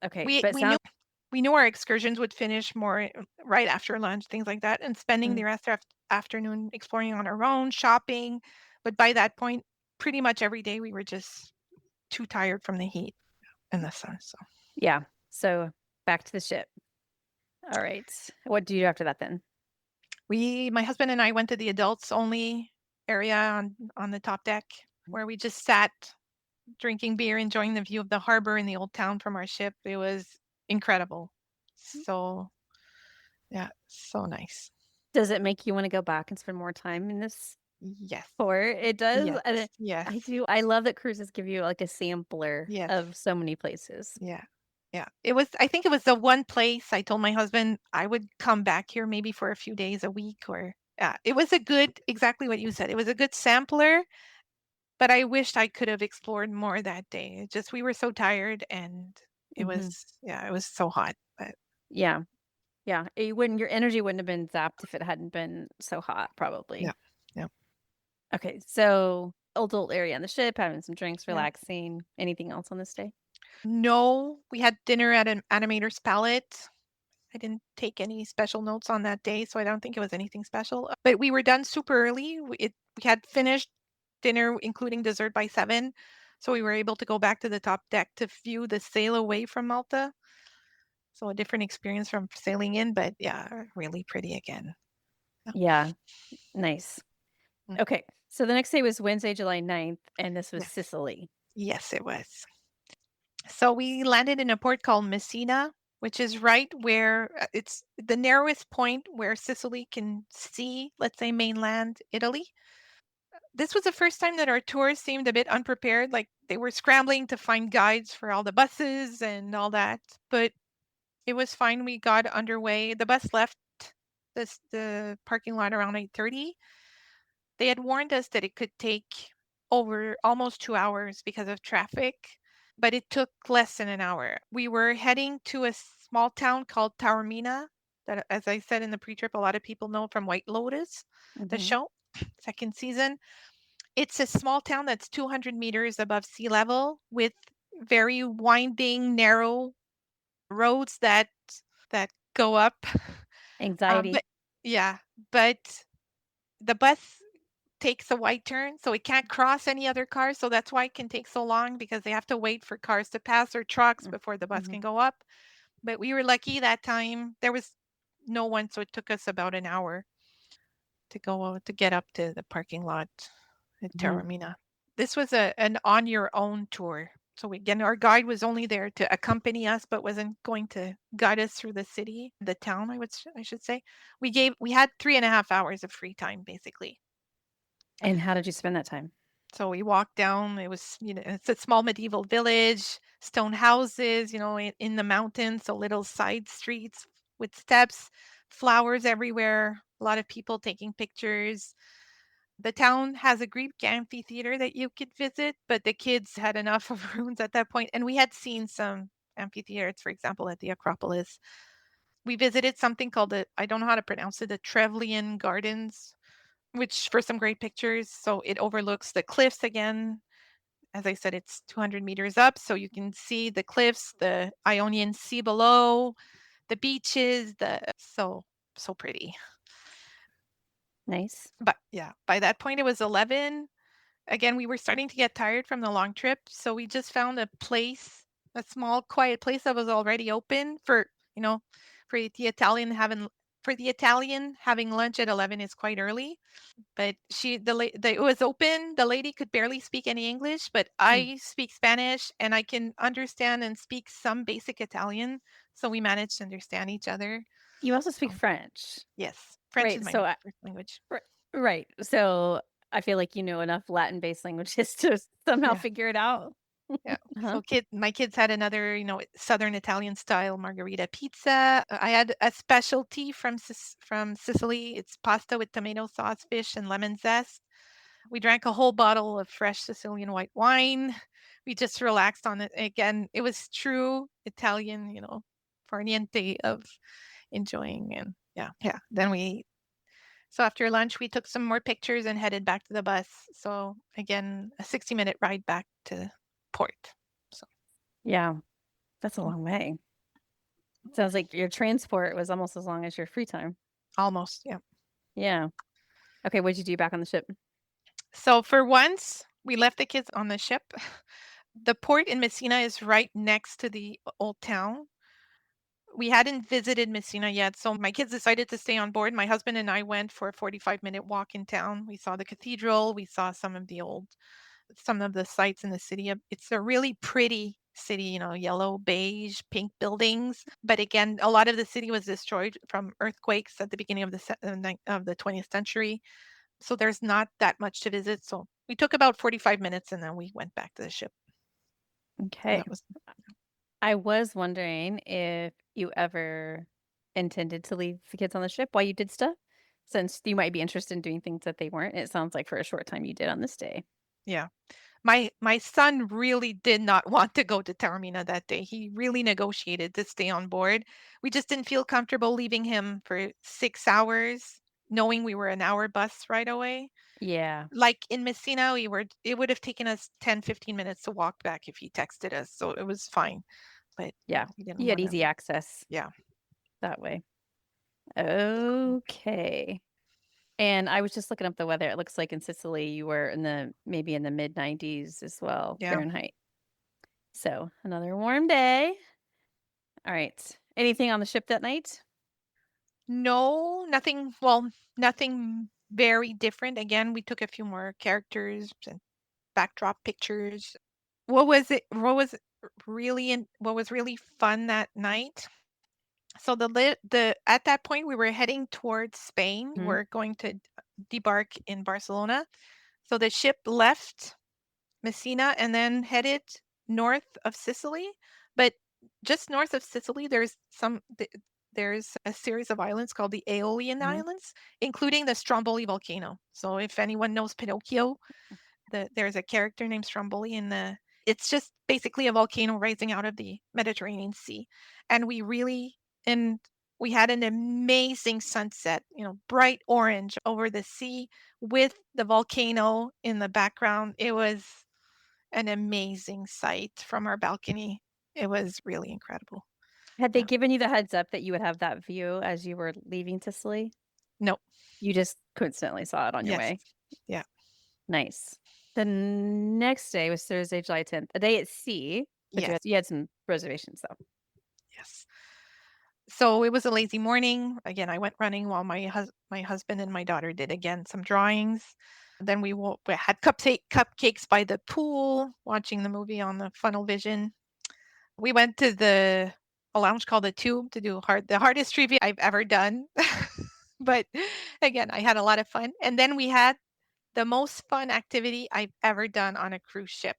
Okay, We but we knew we knew our excursions would finish more right after lunch, things like that, and spending the rest of afternoon exploring on our own, shopping. But by that point, pretty much every day we were just too tired from the heat and the sun. So yeah. So, back to the ship. All right. What do you do after that then? my husband and I went to the adults only area on the top deck where we just sat drinking beer, enjoying the view of the harbor and the old town from our ship. It was incredible. So yeah, so nice. Does it make you want to go back and spend more time in this Yes. port? It does. Yes. And Yes. I do. I love that cruises give you like a sampler Yes. of so many places. Yeah. Yeah. I think it was the one place I told my husband I would come back here maybe for a few days a week or yeah. It was exactly what you said. It was a good sampler, but I wished I could have explored more that day. It just we were so tired and it was so hot. But Yeah. Yeah. Your energy wouldn't have been zapped if it hadn't been so hot, probably. yeah. Yeah. Okay. So, adult area on the ship, having some drinks, Yeah. relaxing. Anything else on this day? No, we had dinner at an animator's palette. I didn't take any special notes on that day, so I don't think it was anything special. But we were done super early. We had finished dinner, including dessert, by 7, so we were able to go back to the top deck to view the sail away from Malta. So a different experience from sailing in, but yeah, really pretty again. Yeah. Nice. Mm. Okay. So the next day was Wednesday, July 9th, and this was Yes. Sicily. Yes, it was. So we landed in a port called Messina, which is right where it's the narrowest point where Sicily can see, let's say, mainland Italy. This was the first time that our tours seemed a bit unprepared, like they were scrambling to find guides for all the buses and all that. But it was fine. We got underway. The bus left the parking lot around 8:30. They had warned us that it could take over almost 2 hours because of traffic, but it took less than an hour. We were heading to a small town called Taormina that, as I said in the pre-trip, a lot of people know from White Lotus, the show, second season. It's a small town that's 200 meters above sea level with very winding, narrow roads that go up. Anxiety. But yeah, but the bus takes a wide turn, so it can't cross any other cars. So that's why it can take so long because they have to wait for cars to pass or trucks before the bus can go up. But we were lucky that time. There was no one, so it took us about an hour to get up to the parking lot at Taormina. This was an on your own tour. So again, our guide was only there to accompany us, but wasn't going to guide us through the city, the town. I should say. We had 3.5 hours of free time basically. And how did you spend that time? So we walked down. It was, it's a small medieval village, stone houses, in the mountains, so little side streets with steps, flowers everywhere, a lot of people taking pictures. The town has a Greek amphitheater that you could visit, but the kids had enough of rooms at that point. And we had seen some amphitheaters, for example, at the Acropolis. We visited something called I don't know how to pronounce it, the Trevian Gardens, which for some great pictures. So it overlooks the cliffs again. As I said, it's 200 meters up, so you can see the cliffs, the Ionian Sea below, the beaches, so pretty. Nice. But yeah, by that point it was 11. Again, we were starting to get tired from the long trip, so we just found a small quiet place that was already open for the Italian for the Italian, having lunch at 11 is quite early. But it was open. The lady could barely speak any English, but I speak Spanish and I can understand and speak some basic Italian. So we managed to understand each other. You also speak French. Yes, French Right, is my so first language. right. So I feel like you know enough Latin-based languages to somehow Yeah. figure it out. Yeah. Uh-huh. So my kids had another, Southern Italian style margherita pizza. I had a specialty from Sicily. It's pasta with tomato sauce, fish, and lemon zest. We drank a whole bottle of fresh Sicilian white wine. We just relaxed on it. Again, it was true Italian, farniente of enjoying, and yeah. Then so after lunch, we took some more pictures and headed back to the bus. So again, a 60-minute ride back to port. So Yeah, that's a long way. Sounds like your transport was almost as long as your free time. almost, yeah. Yeah. Okay, what'd you do back on the ship? So for once, we left the kids on the ship. The port in Messina is right next to the old town. We hadn't visited Messina yet, so my kids decided to stay on board. My husband and I went for a 45-minute walk in town. We saw the cathedral. We saw some of the sites in the city. It's a really pretty city, yellow, beige, pink buildings. But again, a lot of the city was destroyed from earthquakes at the beginning of the 20th century. So there's not that much to visit. So we took about 45 minutes and then we went back to the ship. Okay. That was I was wondering if you ever intended to leave the kids on the ship while you did stuff, since you might be interested in doing things that they weren't. It sounds like for a short time you did on this day. Yeah. My son really did not want to go to Taormina that day. He really negotiated to stay on board. We just didn't feel comfortable leaving him for 6 hours, knowing we were an hour bus ride away. Yeah. Like in Messina, it would have taken us 10, 15 minutes to walk back if he texted us. So it was fine. But Yeah. we didn't You had want easy access. Yeah. That way. Okay. And I was just looking up the weather. It looks like in Sicily you were maybe in the mid 90s as well, Yeah. Fahrenheit. So another warm day. All right. Anything on the ship that night? No, nothing very different. Again, we took a few more characters and backdrop pictures. What was really fun that night? So at that point we were heading towards Spain. Mhm. We're going to debark in Barcelona. So the ship left Messina and then headed north of Sicily. But just north of Sicily, there's a series of islands called the Aeolian Mhm. Islands, including the Stromboli volcano. So if anyone knows Pinocchio, there's a character named Stromboli it's just basically a volcano rising out of the Mediterranean Sea. And we had an amazing sunset, bright orange over the sea with the volcano in the background. It was an amazing sight from our balcony. It was really incredible. Had they Yeah. given you the heads up that you would have that view as you were leaving Sicily? No. You just coincidentally saw it on your Yes. way. Yeah. Nice. The next day was Thursday, July 10th, a day at sea, but Yes. you had some reservations though. Yes. So it was a lazy morning. Again, I went running while my husband and my daughter did again some drawings. Then we had cupcakes by the pool, watching the movie on the funnel vision. We went to a lounge called the Tube to do the hardest trivia I've ever done. But again, I had a lot of fun. And then we had the most fun activity I've ever done on a cruise ship.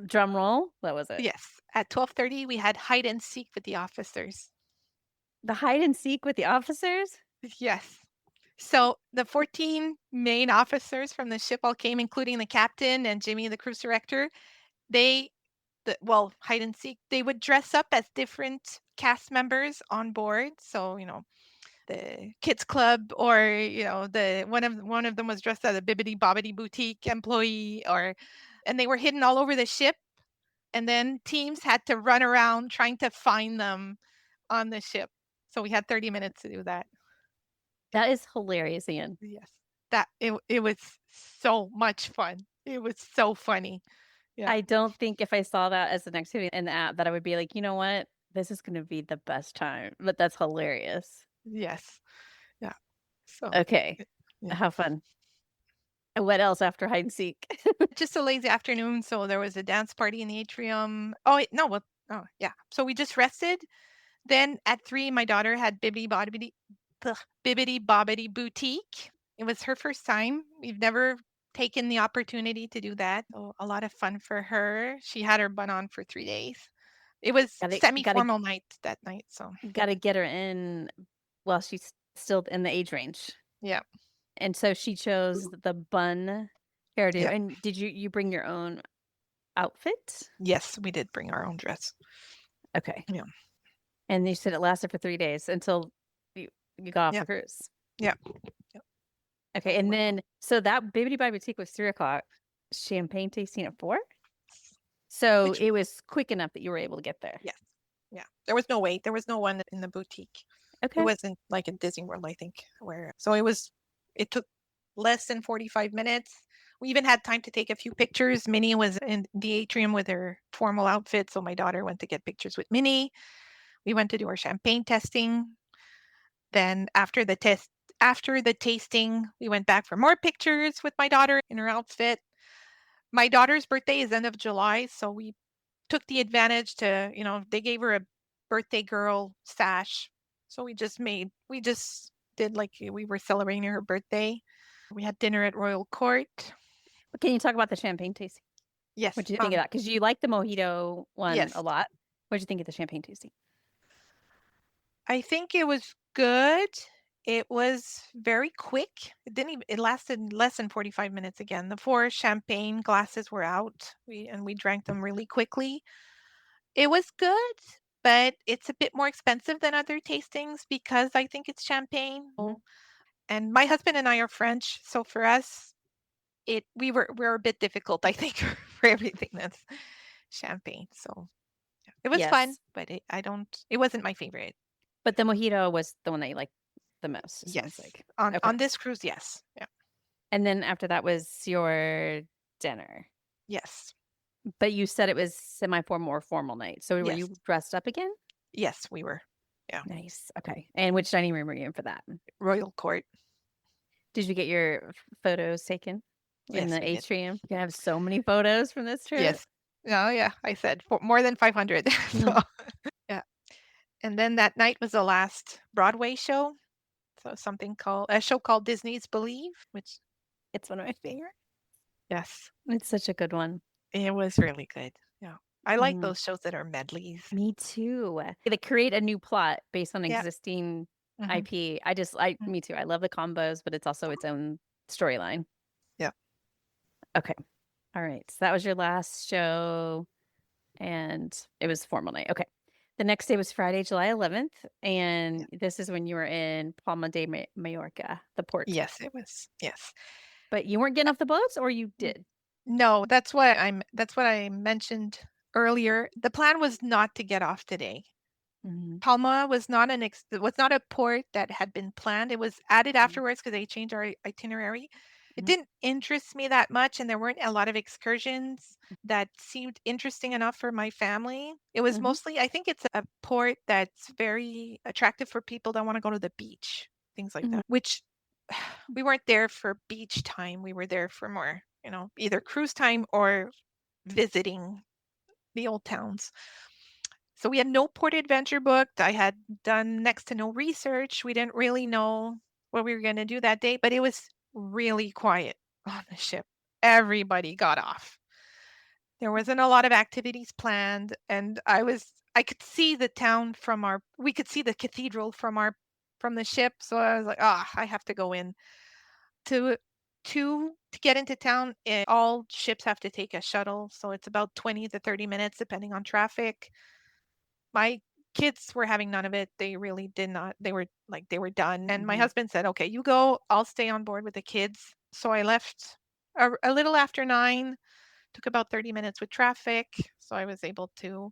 Drum roll. What was it? Yes. At 12:30, we had hide and seek with the officers. The hide and seek with the officers? Yes. So the 14 main officers from the ship all came, including the captain and Jimmy, the cruise director. Hide and seek. They would dress up as different cast members on board. So, the kids club, or the one of them was dressed as a Bibbidi Bobbidi boutique employee, and they were hidden all over the ship. And then teams had to run around trying to find them on the ship. So we had 30 minutes to do that. That is hilarious, Ian. Yes. It was so much fun. It was so funny. Yeah. I don't think if I saw that as an activity in the app that I would be like, you know what? This is going to be the best time. But that's hilarious. Yes. Yeah. So Okay. yeah. How fun. And what else after hide and seek? Just a lazy afternoon. So there was a dance party in the atrium. Oh no, well, oh yeah. So we just rested. Then at 3, my daughter had Bibbidi Bobbidi Boutique. It was her first time. We've never taken the opportunity to do that. So a lot of fun for her. She had her bun on for 3 days. It was Gotta semi-formal night that night. So gotta get her in while she's still in the age range. yeah. And so she chose the bun hairdo. Yeah. And did you bring your own outfit? Yes, we did bring our own dress. Okay. Yeah. And you said it lasted for 3 days until you got off Yeah. the cruise. Yeah. Okay. And then, so that Bibbidi Bobbidi Boutique was 3:00. Champagne tasting at 4. So it was quick enough that you were able to get there. Yes. Yeah. There was no wait. There was no one in the boutique. Okay. It wasn't like in Disney World, I think, where so it took less than 45 minutes. We even had time to take a few pictures. Minnie was in the atrium with her formal outfit, so my daughter went to get pictures with Minnie. We went to do our champagne testing. Then after the tasting, we went back for more pictures with my daughter in her outfit. My daughter's birthday is end of July, so we took the advantage to, they gave her a birthday girl sash. So we just did like we were celebrating her birthday. We had dinner at Royal Court. Can you talk about the champagne tasting? Yes. What did you think of that? Because you like the Mojito one Yes. a lot. What did you think of the champagne tasting? I think it was good. It was very quick. It lasted less than 45 minutes again. The 4 champagne glasses were out. We drank them really quickly. It was good, but it's a bit more expensive than other tastings because I think it's champagne. And my husband and I are French, so for us, we're a bit difficult, I think, for everything that's champagne. So it was fun, but it wasn't my favorite. But the Mojito was the one that you liked the most. Yes, Like. on this cruise, yes, yeah. And then after that was your dinner. Yes. But you said it was semi-formal or formal night. So were you dressed up again? Yes, we were. Yeah. Nice. Okay. And which dining room were you in for that? Royal Court. Did you get your photos taken in the Yes, atrium? You have so many photos from this trip. Yes. Oh, yeah. I said more than 500. So, yeah. And then that night was the last Broadway show. So a show called Disney's Believe, which it's one of my favorites. Yes. It's such a good one. It was really good. Yeah. I like those shows that are medleys. Me too. They create a new plot based on existing IP. Me too. I love the combos, but it's also its own storyline. Yeah. Okay. All right. So that was your last show and it was formal night. Okay. The next day was Friday, July 11th. And this is when you were in Palma de Mallorca, the port. Yes, it was. Yes. But you weren't getting off the boats or you did? No, that's what I mentioned earlier. The plan was not to get off today. Palma was not a port that had been planned. It was added afterwards because they changed our itinerary. It didn't interest me that much, and there weren't a lot of excursions that seemed interesting enough for my family. It was mostly, I think it's a port that's very attractive for people that want to go to the beach, things like that, which we weren't there for beach time. We were there for more, either cruise time or visiting the old towns. So we had no port adventure booked. I had done next to no research. We didn't really know what we were going to do that day, but it was really quiet on the ship. Everybody got off. There wasn't a lot of activities planned, and I could see the town we could see the cathedral from the ship. So I was like, I have to go in. To get into town, all ships have to take a shuttle, so it's about 20 to 30 minutes depending on traffic. My kids were having none of it. They really did not. They were done. And my husband said, okay, you go, I'll stay on board with the kids. So I left a little after 9, took about 30 minutes with traffic. So I was able to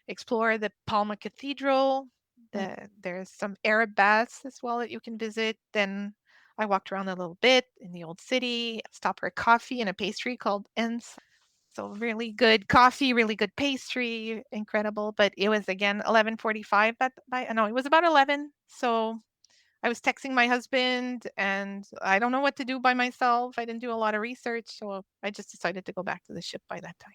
explore the Palma Cathedral. There's some Arab baths as well that you can visit. Then I walked around a little bit in the old city, stopped for a coffee and a pastry called Ens. So really good coffee, really good pastry, incredible. But it was again 11:45. It was about 11. So I was texting my husband, and I don't know what to do by myself. I didn't do a lot of research, so I just decided to go back to the ship by that time.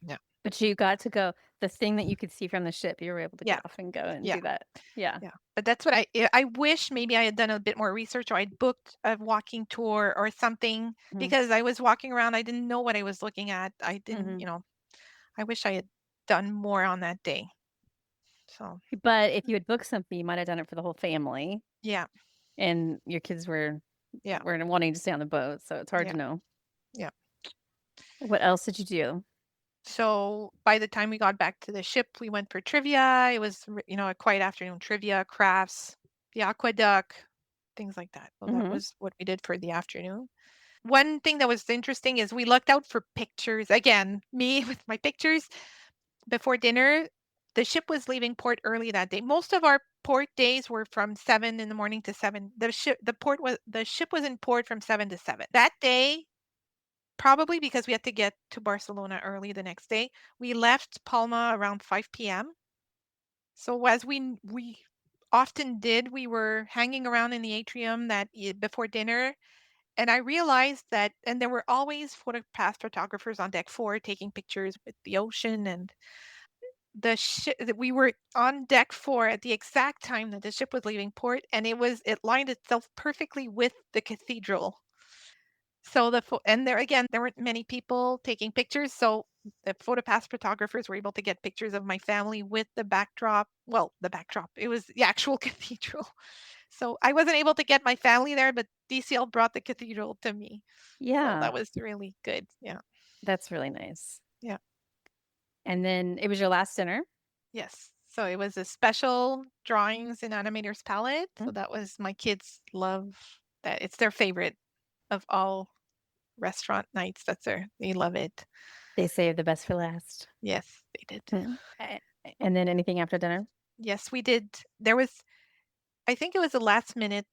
Yeah. But you got to go. The thing that you could see from the ship, you were able to Yeah. get off and go and Yeah. do that. Yeah. Yeah. But that's what I wish maybe I had done a bit more research, or I'd booked a walking tour or something, Mhm. because I was walking around. I didn't know what I was looking at. I didn't, Mhm. I wish I had done more on that day. So, But if you had booked something, you might have done it for the whole family, yeah. and your kids were Yeah. wanting to stay on the boat, so it's hard Yeah. to know. Yeah. What else did you do? So by the time we got back to the ship, we went for trivia. It was, a quiet afternoon: trivia, crafts, the aqueduct, things like that. So that Mhm. was what we did for the afternoon. One thing that was interesting is we looked out for pictures. Again, me with my pictures before dinner. The ship was leaving port early that day. Most of our port days were from 7 in the morning to 7. The ship was in port from 7 to 7. That day, probably because we had to get to Barcelona early the next day, we left Palma around 5 p.m. So as we often did, we were hanging around in the atrium before dinner, and I realized that, and there were always past photographers on deck 4 taking pictures with the ocean, and the ship that we were on deck 4 at the exact time that the ship was leaving port, and it lined itself perfectly with the cathedral. So and there again, there weren't many people taking pictures, so the PhotoPass photographers were able to get pictures of my family with the backdrop. Well, the backdrop, it was the actual cathedral. So I wasn't able to get my family there, but DCL brought the cathedral to me. So Yeah. that was really good. Yeah. That's really nice. Yeah. And then it was your last dinner? Yes. So it was a special drawings and animators palette. So Mhm. that was, my kids love that. It's their favorite of all restaurant nights. They love it. They saved the best for last. Yes, they did. And then anything after dinner? Yes, we did. There was, I think it was a last minute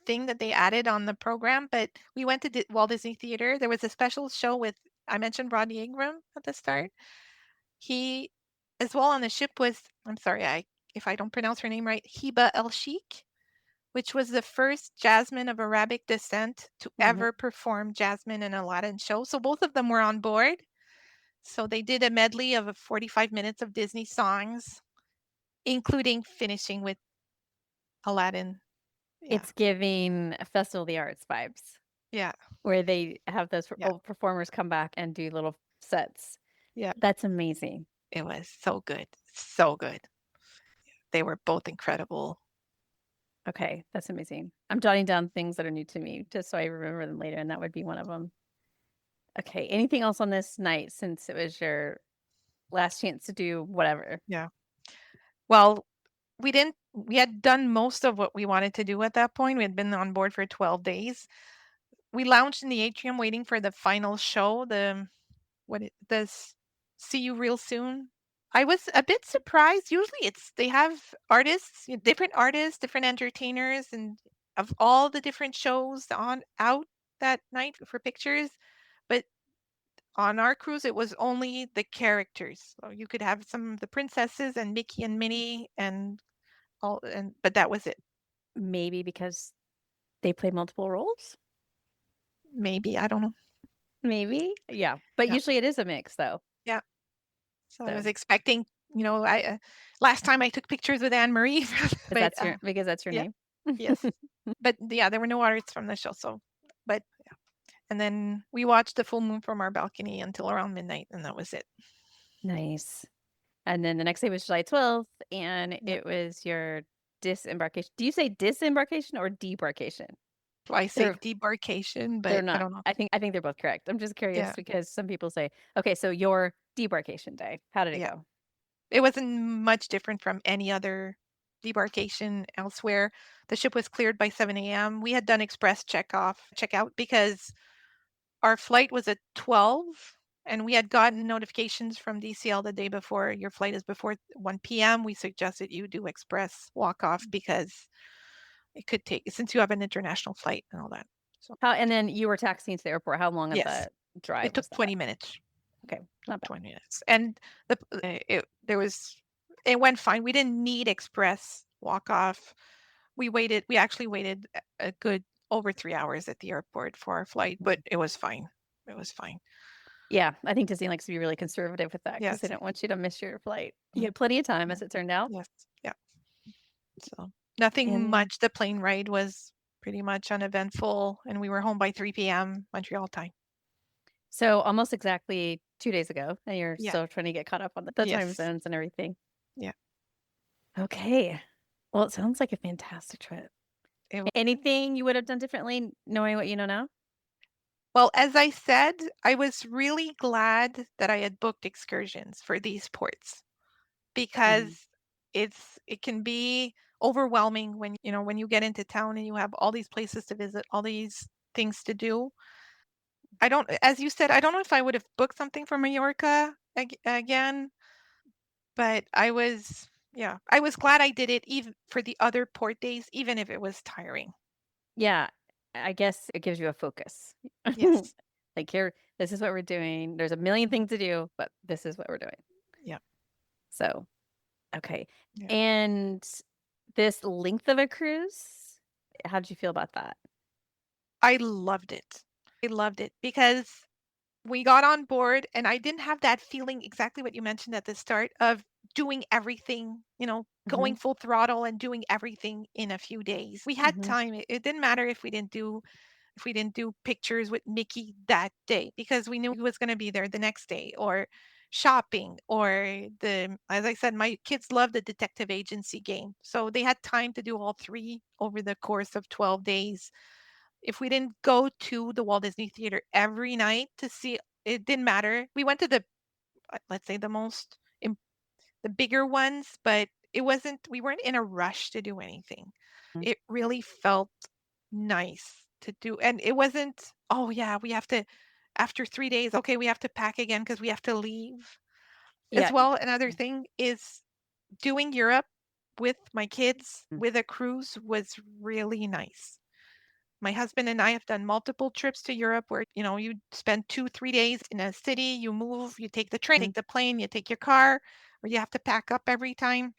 thing that they added on the program, but we went to Walt Disney Theater. There was a special show with, I mentioned Rodney Ingram at the start. He, as well on the ship, was, I'm sorry, if I don't pronounce her name right, Hiba El Sheikh, which was the first Jasmine of Arabic descent to ever perform Jasmine in an Aladdin show. So both of them were on board. So they did a medley of 45 minutes of Disney songs, including finishing with Aladdin. Yeah. It's giving Festival of the Arts vibes, Yeah. where they have those Yeah. old performers come back and do little sets. Yeah. That's amazing. It was so good. So good. They were both incredible. Okay, that's amazing. I'm jotting down things that are new to me just so I remember them later, and that would be one of them. Okay, anything else on this night since it was your last chance to do whatever? Yeah. Well, we had done most of what we wanted to do at that point. We had been on board for 12 days. We lounged in the atrium waiting for the final show, See You Real Soon. I was a bit surprised. Usually they have artists, different artists, different entertainers, and of all the different shows out that night for pictures. But on our cruise, it was only the characters. So you could have some of the princesses and Mickey and Minnie but that was it. Maybe because they play multiple roles? Maybe, I don't know. Maybe. Yeah, but Yeah. usually it is a mix though. Yeah. So I was So expecting, I last time I took pictures with Anne Marie, but because that's your yeah, name. yes. But yeah, there were no artists from the show. So, but yeah. And then we watched the full moon from our balcony until around midnight, and that was it. Nice. And then the next day was July 12th, and Yep. it was your disembarkation. Do you say disembarkation or debarkation? I say They're debarkation, they're but I not. don't know. I think they're both correct. I'm just curious Yeah. because some people say, okay, so your debarkation day. How did it Yeah. go? It wasn't much different from any other debarkation elsewhere. The ship was cleared by 7 a.m. We had done express checkout, because our flight was at 12, and we had gotten notifications from DCL the day before: your flight is before 1 p.m. We suggested you do express walk off because it could take, since you have an international flight and all that. So And then you were taxiing to the airport. How long of yes, that drive it took was that? 20 minutes. Okay, not bad. 20 minutes. And it went fine. We didn't need express walk off. We actually waited a good over 3 hours at the airport for our flight, but it was fine. It was fine. Yeah, I think Disney likes to be really conservative with that because Yes. they don't want you to miss your flight. You had plenty of time, as it turned out. Yes. Yeah. So nothing much. The plane ride was pretty much uneventful, and we were home by 3 p.m. Montreal time. So almost exactly 2 days ago, and you're Yeah. still trying to get caught up on the time Yes. zones and everything. Yeah. Okay. Well, it sounds like a fantastic trip. Anything you would have done differently knowing what you know now? Well, as I said, I was really glad that I had booked excursions for these ports because it can be overwhelming when you get into town and you have all these places to visit, all these things to do. As you said, I don't know if I would have booked something for Mallorca again, but I was glad I did it even for the other port days, even if it was tiring. Yeah, I guess it gives you a focus. Yes. Like here, this is what we're doing. There's a million things to do, but this is what we're doing. Yeah. So, okay. Yeah. And this length of a cruise, how did you feel about that? I loved it. I loved it because we got on board and I didn't have that feeling exactly what you mentioned at the start of doing everything, going full throttle and doing everything in a few days. We had time. It didn't matter if we didn't do pictures with Mickey that day because we knew he was going to be there the next day, or shopping, or as I said, my kids love the detective agency game. So they had time to do all three over the course of 12 days. If we didn't go to the Walt Disney Theater every night to see, it didn't matter. We went to let's say the bigger ones, but we weren't in a rush to do anything. It really felt nice to do. And it wasn't, oh yeah, we have to, after 3 days, okay, we have to pack again because we have to leave. Yeah. As well, another thing is doing Europe with my kids with a cruise was really nice. My husband and I have done multiple trips to Europe where, you spend 2-3 days in a city, you move, you take the train, take the plane, you take your car, or you have to pack up every time.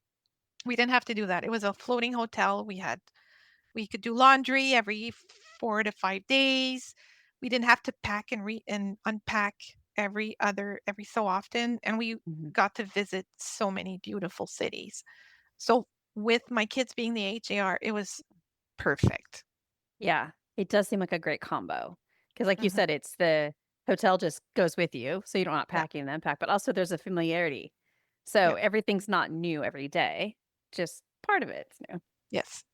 We didn't have to do that. It was a floating hotel. We could do laundry every 4 to 5 days. We didn't have to pack and unpack every so often, and we got to visit so many beautiful cities. So with my kids being the age they are, it was perfect. Yeah, it does seem like a great combo because, like you said, it's the hotel just goes with you, so you're not packing and unpack, but also there's a familiarity. So everything's not new every day, just part of it's new. Yes.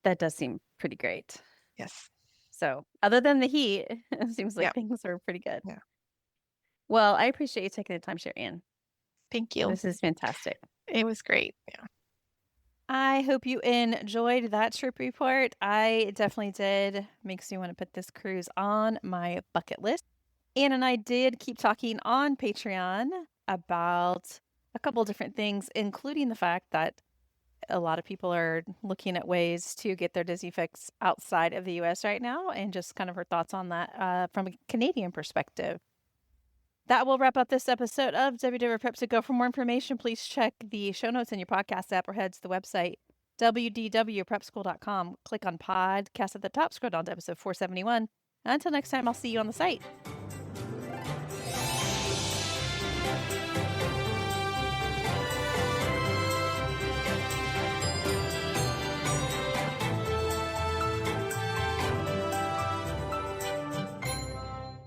That does seem pretty great. Yes. So other than the heat, it seems like things are pretty good. Yeah. Well, I appreciate you taking the time, Sherry-Ann. Thank you. This is fantastic. It was great. Yeah. I hope you enjoyed that trip report. I definitely did. Makes me want to put this cruise on my bucket list. Anne and I did keep talking on Patreon about a couple different things, including the fact that a lot of people are looking at ways to get their Disney fix outside of the US right now, and just kind of her thoughts on that from a Canadian perspective. That will wrap up this episode of WDW Prep To Go. For more information, please check the show notes in your podcast app or head to the website, wdwprepschool.com. Click on podcast at the top, scroll down to episode 471. Until next time, I'll see you on the site.